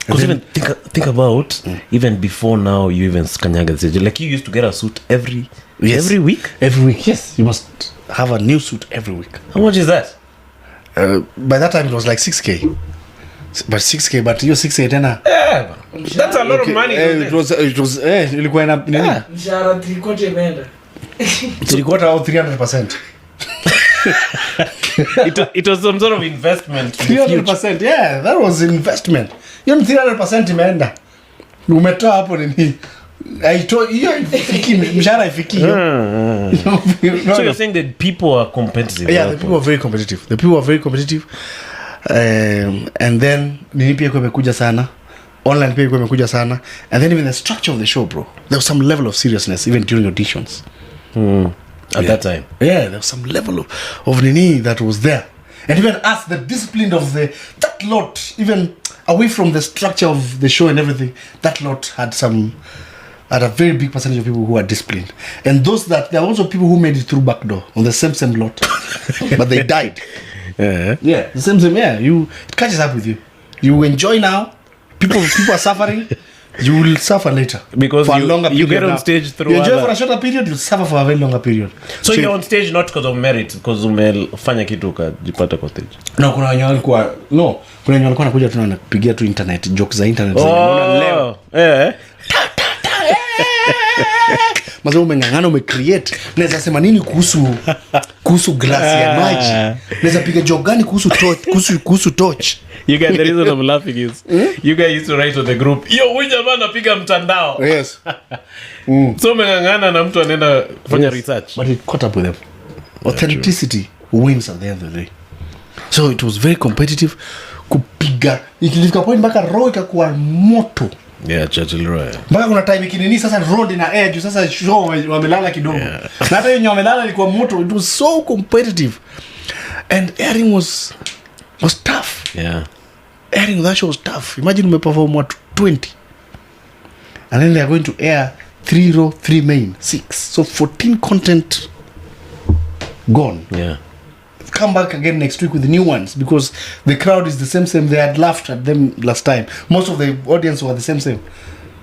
Because even think about even before now, you even Kanyaga said, like you used to get a suit every week. Every week, yes. You must have a new suit every week. How much is that? By that time it was like 6K. But 6K, but you 6K tena. Yeah, that's a lot of money. It was ilikuwa ina nini? Mshahara 3/4 imeenda. 3/4 au 300%. It was some sort of investment. 300%, yeah, that was investment. Hiyo 300% imeenda. Umetoa hapo nini? Hiyo mshahara ifiki hiyo. So you're saying that people are competitive? Yeah, the people are very competitive. And then nini pia kwa imekuja sana. Online pia kwa imekuja sana. And then even the structure of the show, bro. There was some level of seriousness even during auditions. At that time. Yeah, there was some level of nini that was there. And even us, the discipline of that lot, even away from the structure of the show and everything, that lot had a very big percentage of people who are disciplined. And there are also people who made it through back door on the same lot. But they died. Yeah, the same, yeah. It catches up with you. You enjoy now. People are suffering. You will suffer later because for a longer period. You get on stage through. You enjoy for a shorter period. You suffer for a very longer period. So you're on stage not because of merit, because umefanya kitu ukajipata kwa stage. No, kuna wenye walikuwa nakuja tu napigia tu internet jokes za internet. Leo. Mazo umengangana umecreate. Naweza sema nini kuhusu glasi ya maji? Naweza piga joke gani kuhusu torch? You guys, the reason I'm laughing is you guys used to write on the group, yo, huyu jamaa anapiga mtandao. Yes. So umengangana na mtu anaenda kufanya research. But it caught up with them. Authenticity wins at the end of the day. So it was very competitive. Kupiga ikilifika point mpaka roho ikakuwa moto. Yeah, Churchill Roy. Mpaka kuna time ikinini sasa road ina edge sasa show wamelala kidogo. Na hata yenye wamelala ilikuwa moto. It was so competitive. And airing was tough. Yeah. Airing that show was tough. Imagine umeperform what 20. And then they are going to air 3 raw, 3 main, 6. So 14 content gone. Yeah. Come back again next week with the new ones because the crowd is the same. They had laughed at them last time. Most of the audience were the same.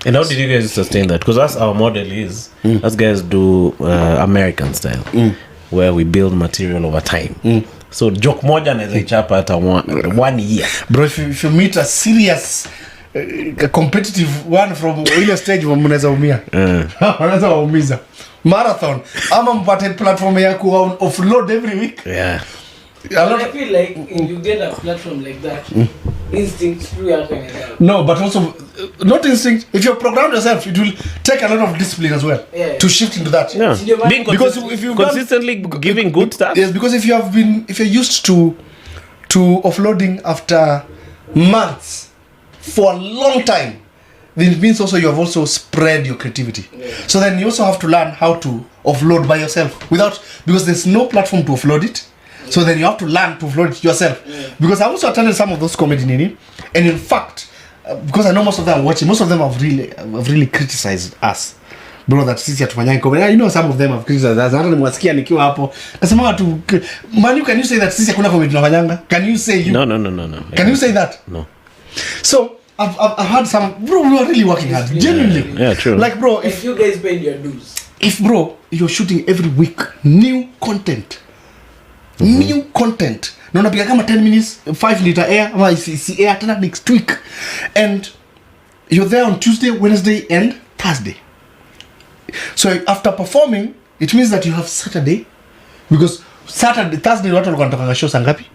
And how did you guys sustain that? Because that's our model is. Us guys do American style, where we build material over time. So joke moja naeza ichapa hata 1 year. Bro, if you meet a serious a competitive one from ile stage mnaweza umia. Unaweza umiza. Marathon ama mpate platform ya ku offload every week. Yeah. I feel like if you get a platform like that, instinct through your kind of no, but also not instinct. If you program yourself, it will take a lot of discipline as well to shift into that. Yeah. Because if you consistently giving good stuff. Yes, because if you're used to offloading after months for a long time, then it means also you have also spread your creativity. So then you also have to learn how to offload by yourself because there's no platform to offload it. So then you have to learn to offload it yourself. Because I also attended some of those comedy nini, and in fact, because I know most of them are watching, most of them have really criticized us. Bro, that sisi atufanyanga comedy. You know some of them have criticized us. Hata nimwasikia nikiwa hapo. Nasema watu, man, can you say that sisi hakuna comedy tunafanyanga? Can you say you? No. Can you say that? No. So I've had some, bro, we are really working hard, genuinely. Yeah, true. Like, bro, if you guys paid your dues. If, bro, you're shooting every week, new content. New content. Na unapiga kama 10 minutes, 5 liter air, ama isi air tena next week. And you're there on Tuesday, Wednesday, and Thursday. So after performing, it means that you have Saturday. Because Thursday, watu walikuwa wanataka show saa ngapi?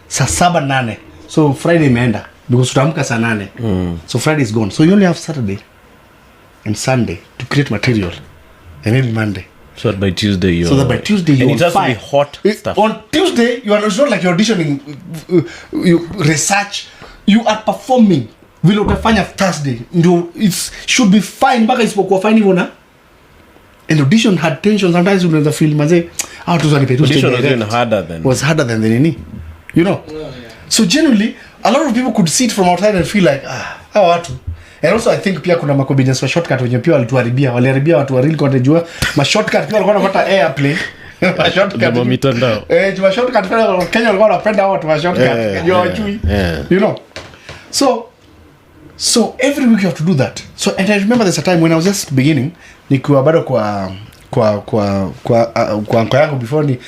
Saa 7-8. So Friday imeenda. Because tutaamka saa 8. So Friday is gone. So you only have Saturday and Sunday to create material. And maybe Monday. So that by Tuesday you're... So that by Tuesday you're and it has to be hot stuff. On Tuesday, it's not like you're auditioning, you research. You are performing. Vile utafanya Thursday. It should be fine. Mpaka isipokuwa fine hivyo na. And audition had tension. Sometimes you know the film. Audition was harder than the nini. You know? Yeah. So generally, a lot of people could see it from outside and feel like, hawa watu. And also I think pia kuna comedians wa shortcut wenye pia waliharibia watu wa real content jua ma shortcut pia walikuwa wanapata airplay. Ma shortcut kwa mitandao. Ma shortcut pia Kenya walikuwa wanapenda watu wa shortcut. You know. So every week you have to do that. So and I remember there's a time when I was just beginning nikiwa bado kwa anko yangu before ni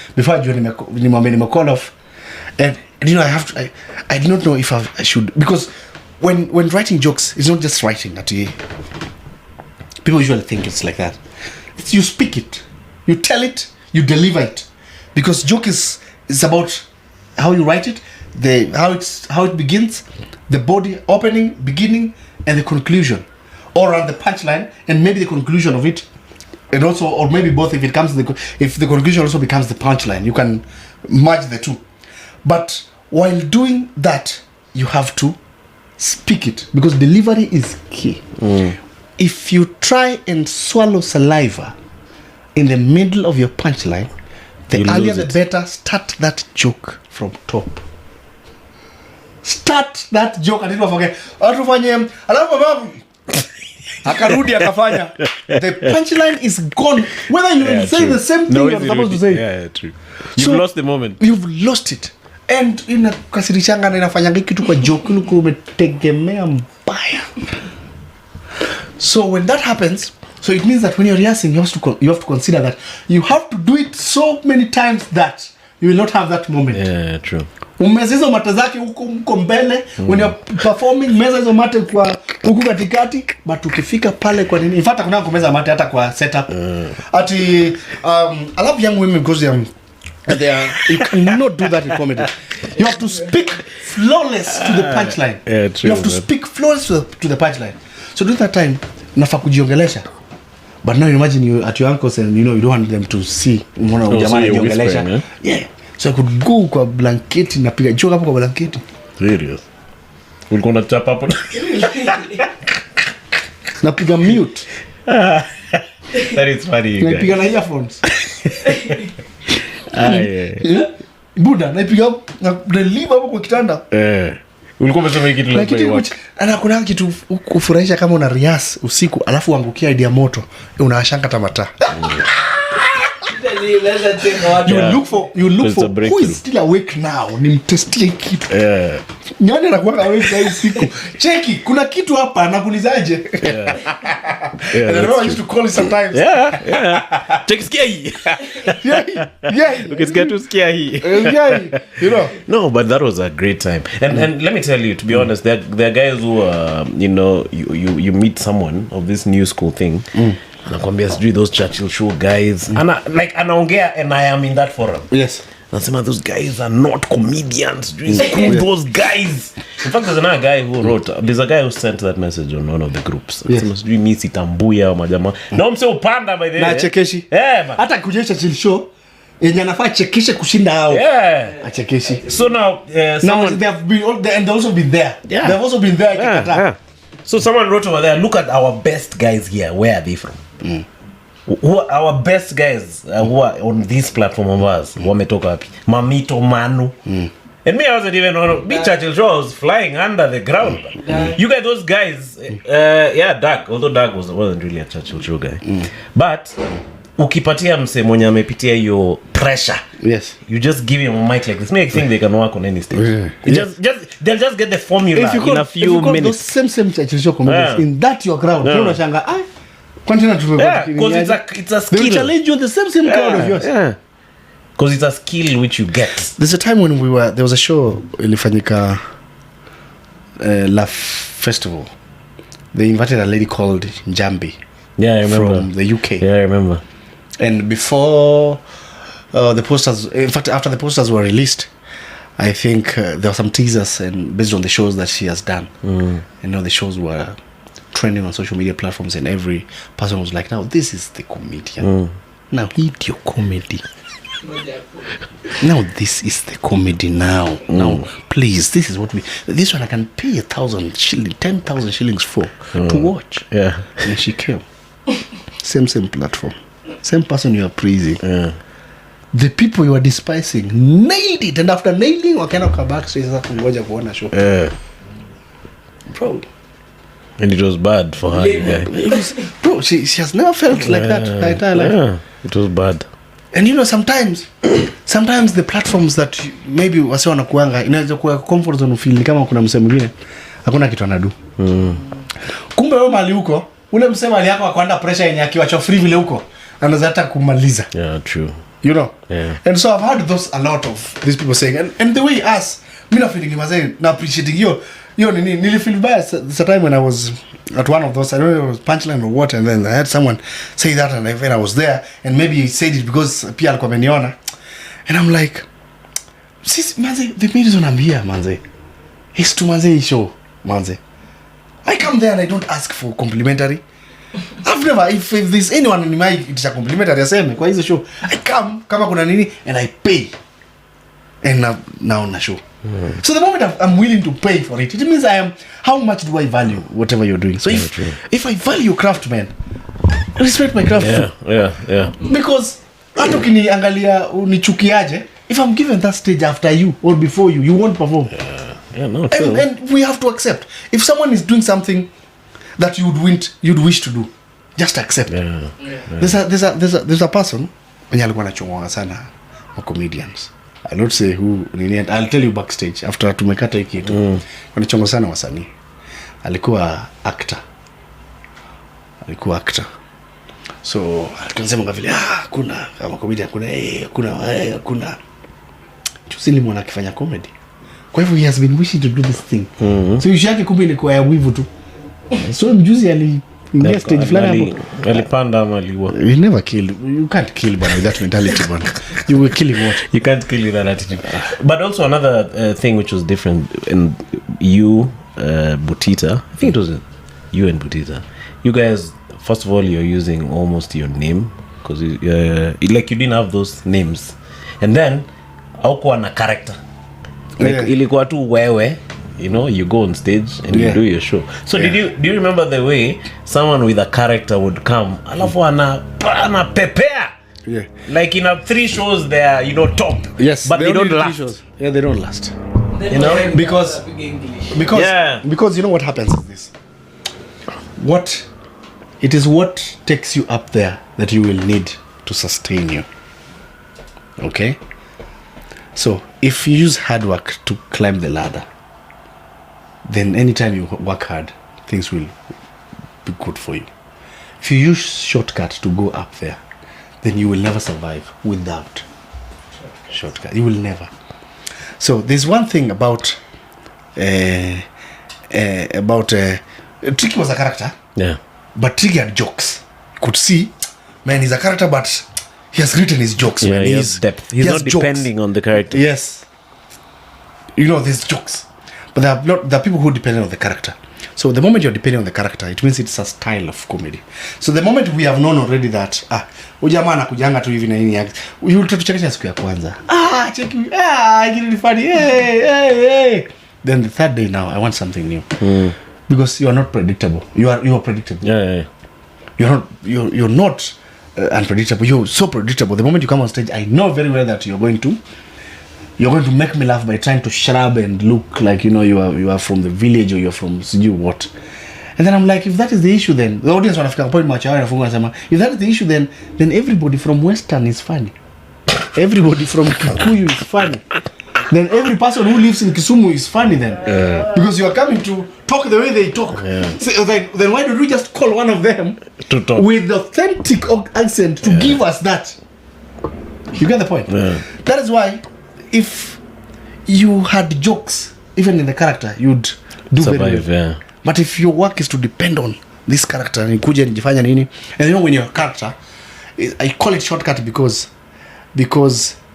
call off. And you know I did not know if I should, because when writing jokes, it's not just writing that people usually think it's like that. You speak it, you tell it, you deliver it, because joke is about how you write it, how it begins, the body opening, beginning, and the conclusion, or on the punchline and maybe the conclusion of it, and also, or maybe both if the conclusion also becomes the punchline. You can merge the two. But while doing that, you have to speak it, because delivery is key. If you try and swallow saliva in the middle of your punchline, the earlier the better. Start that joke from top. Start that joke and it will forget. Akarudi akafanya. The punchline is gone. Whether you say the same thing you're supposed to say. Yeah, true. You've lost the moment. You've lost it. And inakasirishanga na inafanyanga kitu kwa joke uko umetegemea mbaya. So when that happens, so it means that when you're rehearsing, you have to consider that you have to do it so many times that you will not have that moment. Yeah, true. Umeza hizo mate zake huko mbele, when you're performing meza hizo mate kwa huko katikati, but ukifika pale kwa nini? In fact kuna kumeza mate hata kwa setup. Ati I love young women because you cannot do that in comedy. You have to speak flawless to the punchline. Yeah, true, you have to speak flawless to the punchline. So during that time, nafaa kujiongelesha. But now imagine you at your uncles and you don't want them to see mbona jamaa anajiongelesha. Yeah. So I could go kwa blanketi napiga joke hapo kwa blanketi. Serious? Ulikuwa unachapa hapo? Napiga mute. That is funny. Napiga na earphones. Yeah. Buda, napiga na leave hapo kwa kitanda. ulikuwa umesema kitu na kitu kuna kitu kufurahisha kama una rias usiku alafu uangukia idea moto unawashanga tamata. You look for who is still awake now, nimtestie kitu. Nyani anakuwa awake na usiku. Cheki kuna kitu hapa nakulizaje? And I know I used to call it sometimes. Check skia hii. Ukisikia tu skia hii. You know. No, but that was a great time. And let me tell you, to be honest, there are guys who you know, you meet someone of this new school thing. Anakwambia sijui those Churchill Show guys. Anaongea and I am in that forum. Yes. Nasema those guys are not comedians. Those guys. In fact, there's another guy who wrote. There's a guy who sent that message on one of the groups. Nasema sijui mimi sitambuya au majama. Na mse upanda by the way. Na chekeshi. Hata kuja Churchill Show yenye anafaa chekeshe kushinda hao. Achekeshi. So now someone they have been and they also been there. They've also been there. So someone wrote over there, look at our best guys here. Where are they from? Who are our best guys who are on this platform of ours? Wametoka wapi? Mamito Manu. And me, I wasn't even on. Me, Churchill Show was flying under the ground. You guys, those guys, Doug. Although Doug wasn't really a Churchill Show guy, but ukipatia mse mwenye amepitia hiyo pressure, you just give him a mic like this. Me, I think they can work on any stage. They'll just get the formula in a few minutes. Those same Churchill Show comedians in that your crowd. Unashanga continue to because it's a skill. They challenge you the same crowd of yours. Because it's a skill which you get. There's a time when there was a show ilifanyika Laugh Festival. They invited a lady called Njambi. Yeah, I remember. From the UK. Yeah, I remember. And before the posters, in fact, after the posters were released, I think there were some teasers and based on the shows that she has done. You know, the shows were trending on social media platforms and every person was like, now this is the comedian. Now eat your comedy. Now this is the comedy now. Now please, this is what this one I can pay 1,000 shillings, 10,000 shillings for to watch. And she came. Same platform. Same person you are praising. The people you are despising nailed it, and after nailing wakaenda come back straight sasa kungoja kuona show. Bro. And it was bad for her. Bro, she has never felt like that her entire life. It was bad. And you know, sometimes the platforms that maybe wase wanakuanga inaweza kuwa comfort zone feel kama kuna msemo mwingine hakuna kitu anadu. Kumbe wewe mali huko ule msemo ali yako akaenda pressure yenye akiwacha free vile huko anaweza hata kumaliza. Yeah, true. You know. And so I've heard a lot of these people saying and the way us mimi na feeling mazee na appreciating you nilifeel bad the time when I was at one of those, I don't know if it was Punchline or what, and then I had someone say that and I was there and maybe he said it because pia alikuwa ameniona and I'm like sisi manze the media zonambia manze it's to manze show manze I come there and I don't ask for complimentary. I've never if there's anyone in my it's a complimentary aseme kwa hizo show I come kama kuna nini and I pay and now na show. So the moment I'm willing to pay for it means how much do I value whatever you're doing. So if I value your craft, man, respect my craft. Yeah. Because hata ukiniangalia unichukiaje, if I'm given that stage after you or before you won't perform. No, true. And we have to accept. If someone is doing something that you'd wish to do, just accept. There's a person mwenye alikuwa anachomwa sana wa comedians. I'll not say who, I'll tell you backstage after tumekata hiki kitu. Wanachongo sana wasanii. Alikuwa actor. So tunasema vile kuna kama comedian kuna Juzi nimeona akifanya comedy. Kwa hivyo he has been wishing to do this thing. So issue yake kumbe ilikuwa ya wivu tu. So mjuzi ingia stage fulani hapo. Alipanda ama aliwa. You never kill. You can't kill bwana with that mentality bwana. You will kill him what? You can't kill with that attitude. But also another thing which was different in you, Butita. I think it was you and Butita. You guys, first of all, you're using almost your name because like you didn't have those names, and then haukuwa na character. Like ilikuwa tu wewe. You know, you go on stage and you do your show. So do you remember the way someone with a character would come? Alafu ana prepare. Yeah. Like in 3 shows they are, top. Yes. But they don't last. Shows. Yeah, they don't last. You know, because Because you know what happens is this. It is what takes you up there that you will need to sustain you. Okay? So, if you use hard work to climb the ladder, then anytime you work hard, things will be good for you. If you use shortcut to go up there, then you will never survive without shortcut. You will never. So, there's one thing about Tricky was a character. Yeah. But Tricky had jokes. You could see, man, he's a character, but he has written his jokes. Yeah, man. he has depth. He's not depending on the character. Yes. You know, there's jokes. But there are people who depend on the character. So the moment you're depending on the character, it means it's a style of comedy. So the moment we have known already that, ujamaa anakujanga tu hivi na nini yake, we will try to check siku ya kwanza. Check you. It's funny. Hey. Then the third day now, I want something new. Because you are not predictable. You are predictable. Yeah. You're not unpredictable. You're so predictable. The moment you come on stage, I know very well that you're going to make me laugh by trying to shut up and look like you are from the village or you're from what. And then I'm like, if that is the issue, then the audience wanafika point much if that is the issue, then everybody from Western is funny. Everybody from Kikuyu is funny. Then every person who lives in Kisumu is funny then. Because you are coming to talk the way they talk. So then why don't we just call one of them to talk with authentic accent to give us that? You get the point? That is why if you had jokes, even in the character, you'd do survive, very well. But if your work is to depend on this character, and when you're a character, I call it shortcut because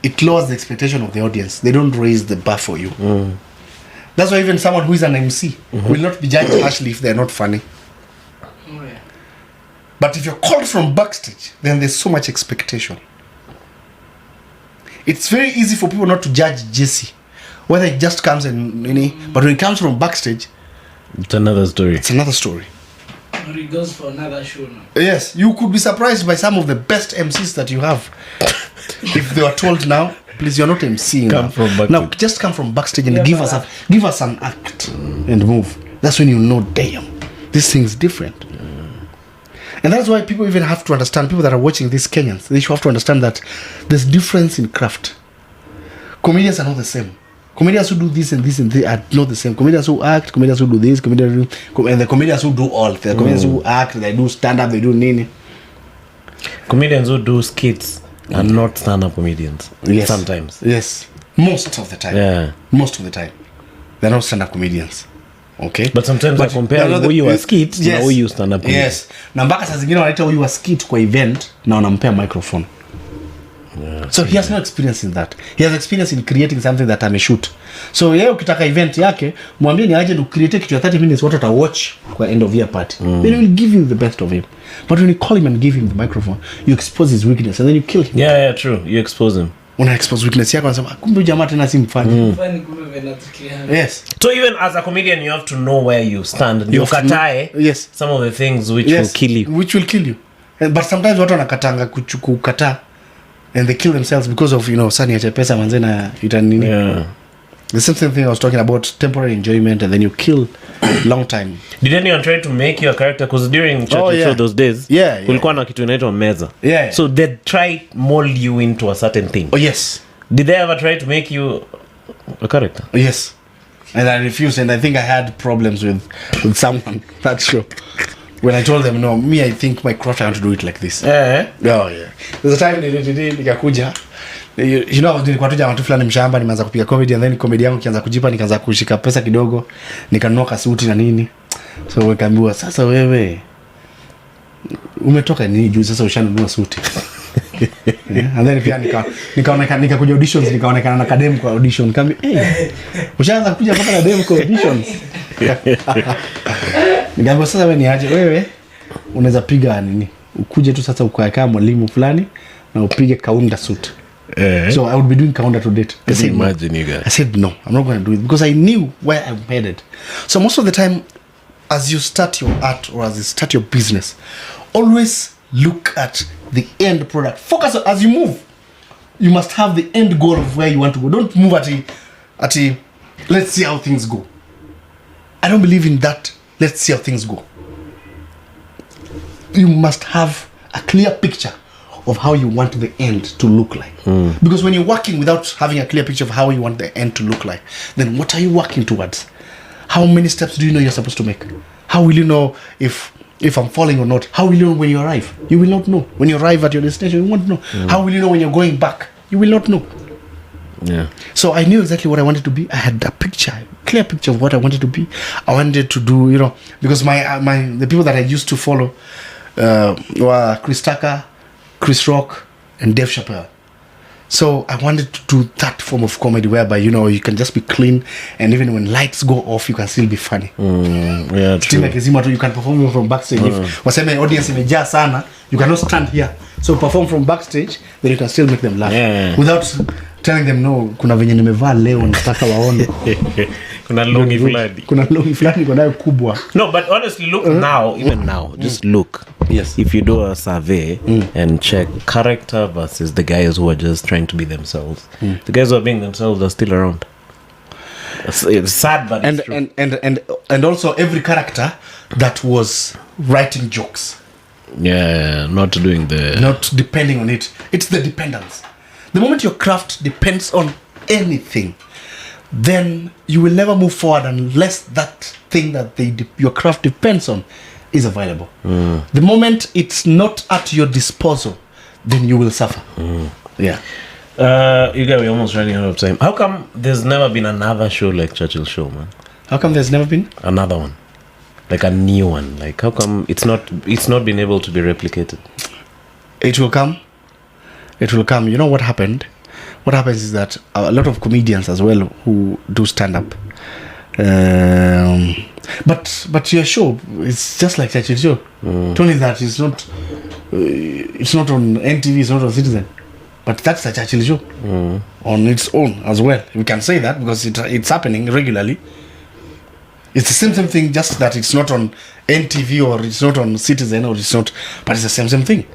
it lowers the expectation of the audience. They don't raise the bar for you. That's why even someone who is an MC will not be judged harshly if they're not funny. But if you're called from backstage, then there's so much expectation. It's very easy for people not to judge Jesse, whether it just comes but when it comes from backstage, it's another story. Or it goes for another show now. Yes, you could be surprised by some of the best MCs that you have. If they were told now, please, you're not MCing. Now, just come from backstage and give us an act and move. That's when you know, damn, this thing's different. And that's why people even have to understand, people that are watching these Kenyans, they should have to understand that there's difference in craft. Comedians are not the same. Comedians who do this and this and they are not the same. Comedians who act, comedians who do this, and the comedians who do all. The comedians who act, they do stand-up, they do nini. Comedians who do skits are not stand-up comedians. Yes. Sometimes. Yes. Most of the time. Yeah. Most of the time. They're not stand-up comedians. Okay? But sometimes I compare who you are skit na who you stand-up comedian. Yes. Na mpaka saa zingine wanaita huyu wa skit kwa event na wanampea microphone. Yeah, so he has no experience in that. He has experience in creating something that ameshoot. So yeye ukitaka event yake, mwambie ni aje to create kitu ya 30 minutes watu wata watch kwa end of year party. Then he will give you the best of him. But when you call him and give him the microphone, you expose his weakness and then you kill him. Yeah, true. You expose him. Una expose weakness yako unasema kumbe jamaa tena si mfani. Mfani kumbe venatukiana. Yes. So even as a comedian you have to know where you stand. You katae yes. Some of the things which will kill you. Which will kill you. But sometimes watu wanakatanga kukataa. And they kill themselves because of sani acha pesa manze na itanini. Yeah. The same thing I was talking about, temporary enjoyment, and then you kill long time. Did anyone try to make your character? Because during Churchill Show those days, kulikuwa na kitu inaitwa meza. Yeah. So they try mold you into a certain thing. Oh yes. Did they ever try to make you a character? Oh, yes. And I refused, and I think I had problems with someone that show. When I told them, no, me, I think my craft, I want to do it like this. Oh, yeah. There's a time nikakuja. Nilikuwa tuja watu fulani mshamba, nimeanza kupiga comedy, and then comedy yangu kianza kujipa, nikaanza kushika pesa kidogo, nikanunua kasuti na nini. So wakaambiwa, sasa wewe umetoka nini juu sasa ushanunua suti. And then pia nikakuja auditions, nikaonekana na kadem kwa audition. Ushaanza kuja mpaka na dem kwa auditions. Nikamwambia sasa wewe ni aje, wewe unaweza piga nini? Ukuje tu sasa ukae mwalimu fulani na upige kaunda suit. So I would be doing counter to date. Imagine you guys. I said no, I'm not going to do it because I knew where I'm headed. So most of the time, as you start your art or as you start your business, always look at the end product. Focus on, as you move, you must have the end goal of where you want to go. Don't move at let's see how things go. I don't believe in that. Let's see how things go. You must have a clear picture of how you want the end to look like. Because when you're working without having a clear picture of how you want the end to look like, then what are you working towards? How many steps do you know you're supposed to make? How will you know if I'm falling or not? How will you know when you arrive? You will not know. When you arrive at your destination, you won't know. How will you know when you're going back? You will not know. Yeah. So I knew exactly what I wanted to be. I had a clear picture of what I wanted to be. I wanted to do, because the people that I used to follow were Chris Tucker, Chris Rock, and Dave Chappelle. So I wanted to do that form of comedy whereby, you can just be clean, and even when lights go off, you can still be funny. Yeah, still like you can perform from backstage. If waseme audience imejaa sana, you cannot stand here. So perform from backstage, then you can still make them laugh. Yeah. Without telling them, no, kuna venye nimevaa leo nataka waone. Kuna longi fulani kuna nayo kubwa. No, but honestly, look now, even now, just look. Yes. If you do a survey and check character versus the guys who are just trying to be themselves, the guys who are being themselves are still around. It's sad, but it's true. And also every character that was writing jokes. Yeah, not depending on it. It's the dependence. The moment your craft depends on anything, then you will never move forward unless that thing that your craft depends on is available. The moment it's not at your disposal, then you will suffer. Yeah. You guys, we're almost running out of time. How come there's never been another show like Churchill Show, man? How come there's never been another one, like a new one? Like, how come it's not been able to be replicated? It will come. You know what happened? What happens is that a lot of comedians as well who do stand up, but your show, it's just like Churchill Show. Only that it's not on NTV, it's not on Citizen, but that's the Churchill Show on its own as well. We can say that because it's happening regularly. It's the same thing, just that it's not on NTV or it's not on Citizen or it's not, but it's the same thing.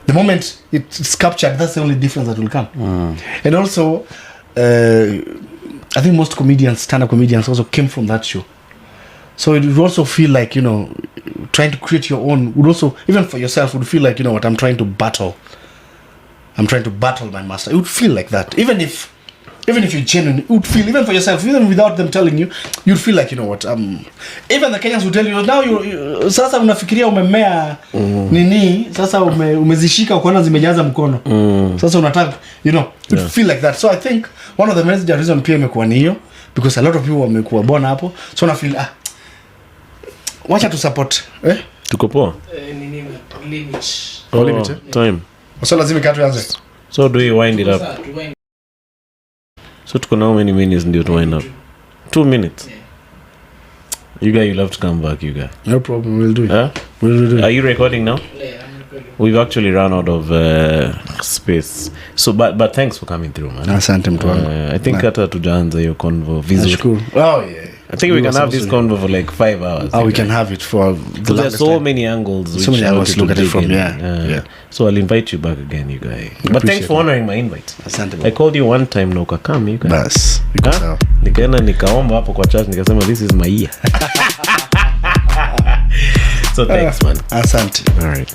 The moment it's captured, that's the only difference that will come. And also, I think most stand-up comedians also came from that show. So it would also feel like, trying to create your own would also, even for yourself, would feel like, what, I'm trying to battle my master. It would feel like that. Even if you're genuine, it would feel, even for yourself, even without them telling you, you'd feel like, what, even the Kenyans would tell you, now sasa unafikiria umemea nini, sasa umezishika ukaona zimejaza mkono. Sasa unataka, you'd feel like that. So I think one of the major reasons pia imekuwa ni hiyo, because a lot of people wamekuwa born hapo. So na feel, wacha tu support. Tuko poa? Nini, limit. Limit, time. So lazima katu yanze. So do you wind it up? So tuko na how many minutes ndio to wind up? 2 minutes. Yeah. You guys, you'll have to come back, you guys. No problem, we'll do it. Huh? We'll do it. Are you recording now? Yeah, I'm recording. We've actually run out of space. So but thanks for coming through, man. Asante mtu wangu. I think hata tujaanza hiyo convo visual. Cool. Oh yeah. I think we can have this convo for like 5 hours. We can have it for the there's so many angles. So many angles to look at it from. Yeah. So I'll invite you back again, you guys. But thanks for honoring my invite. Asante. I called you one time na ukakam, you guys. Bas. Nikaenda nikaomba hapo kwa church nikasema this is my year. So thanks, man. Asante. All right.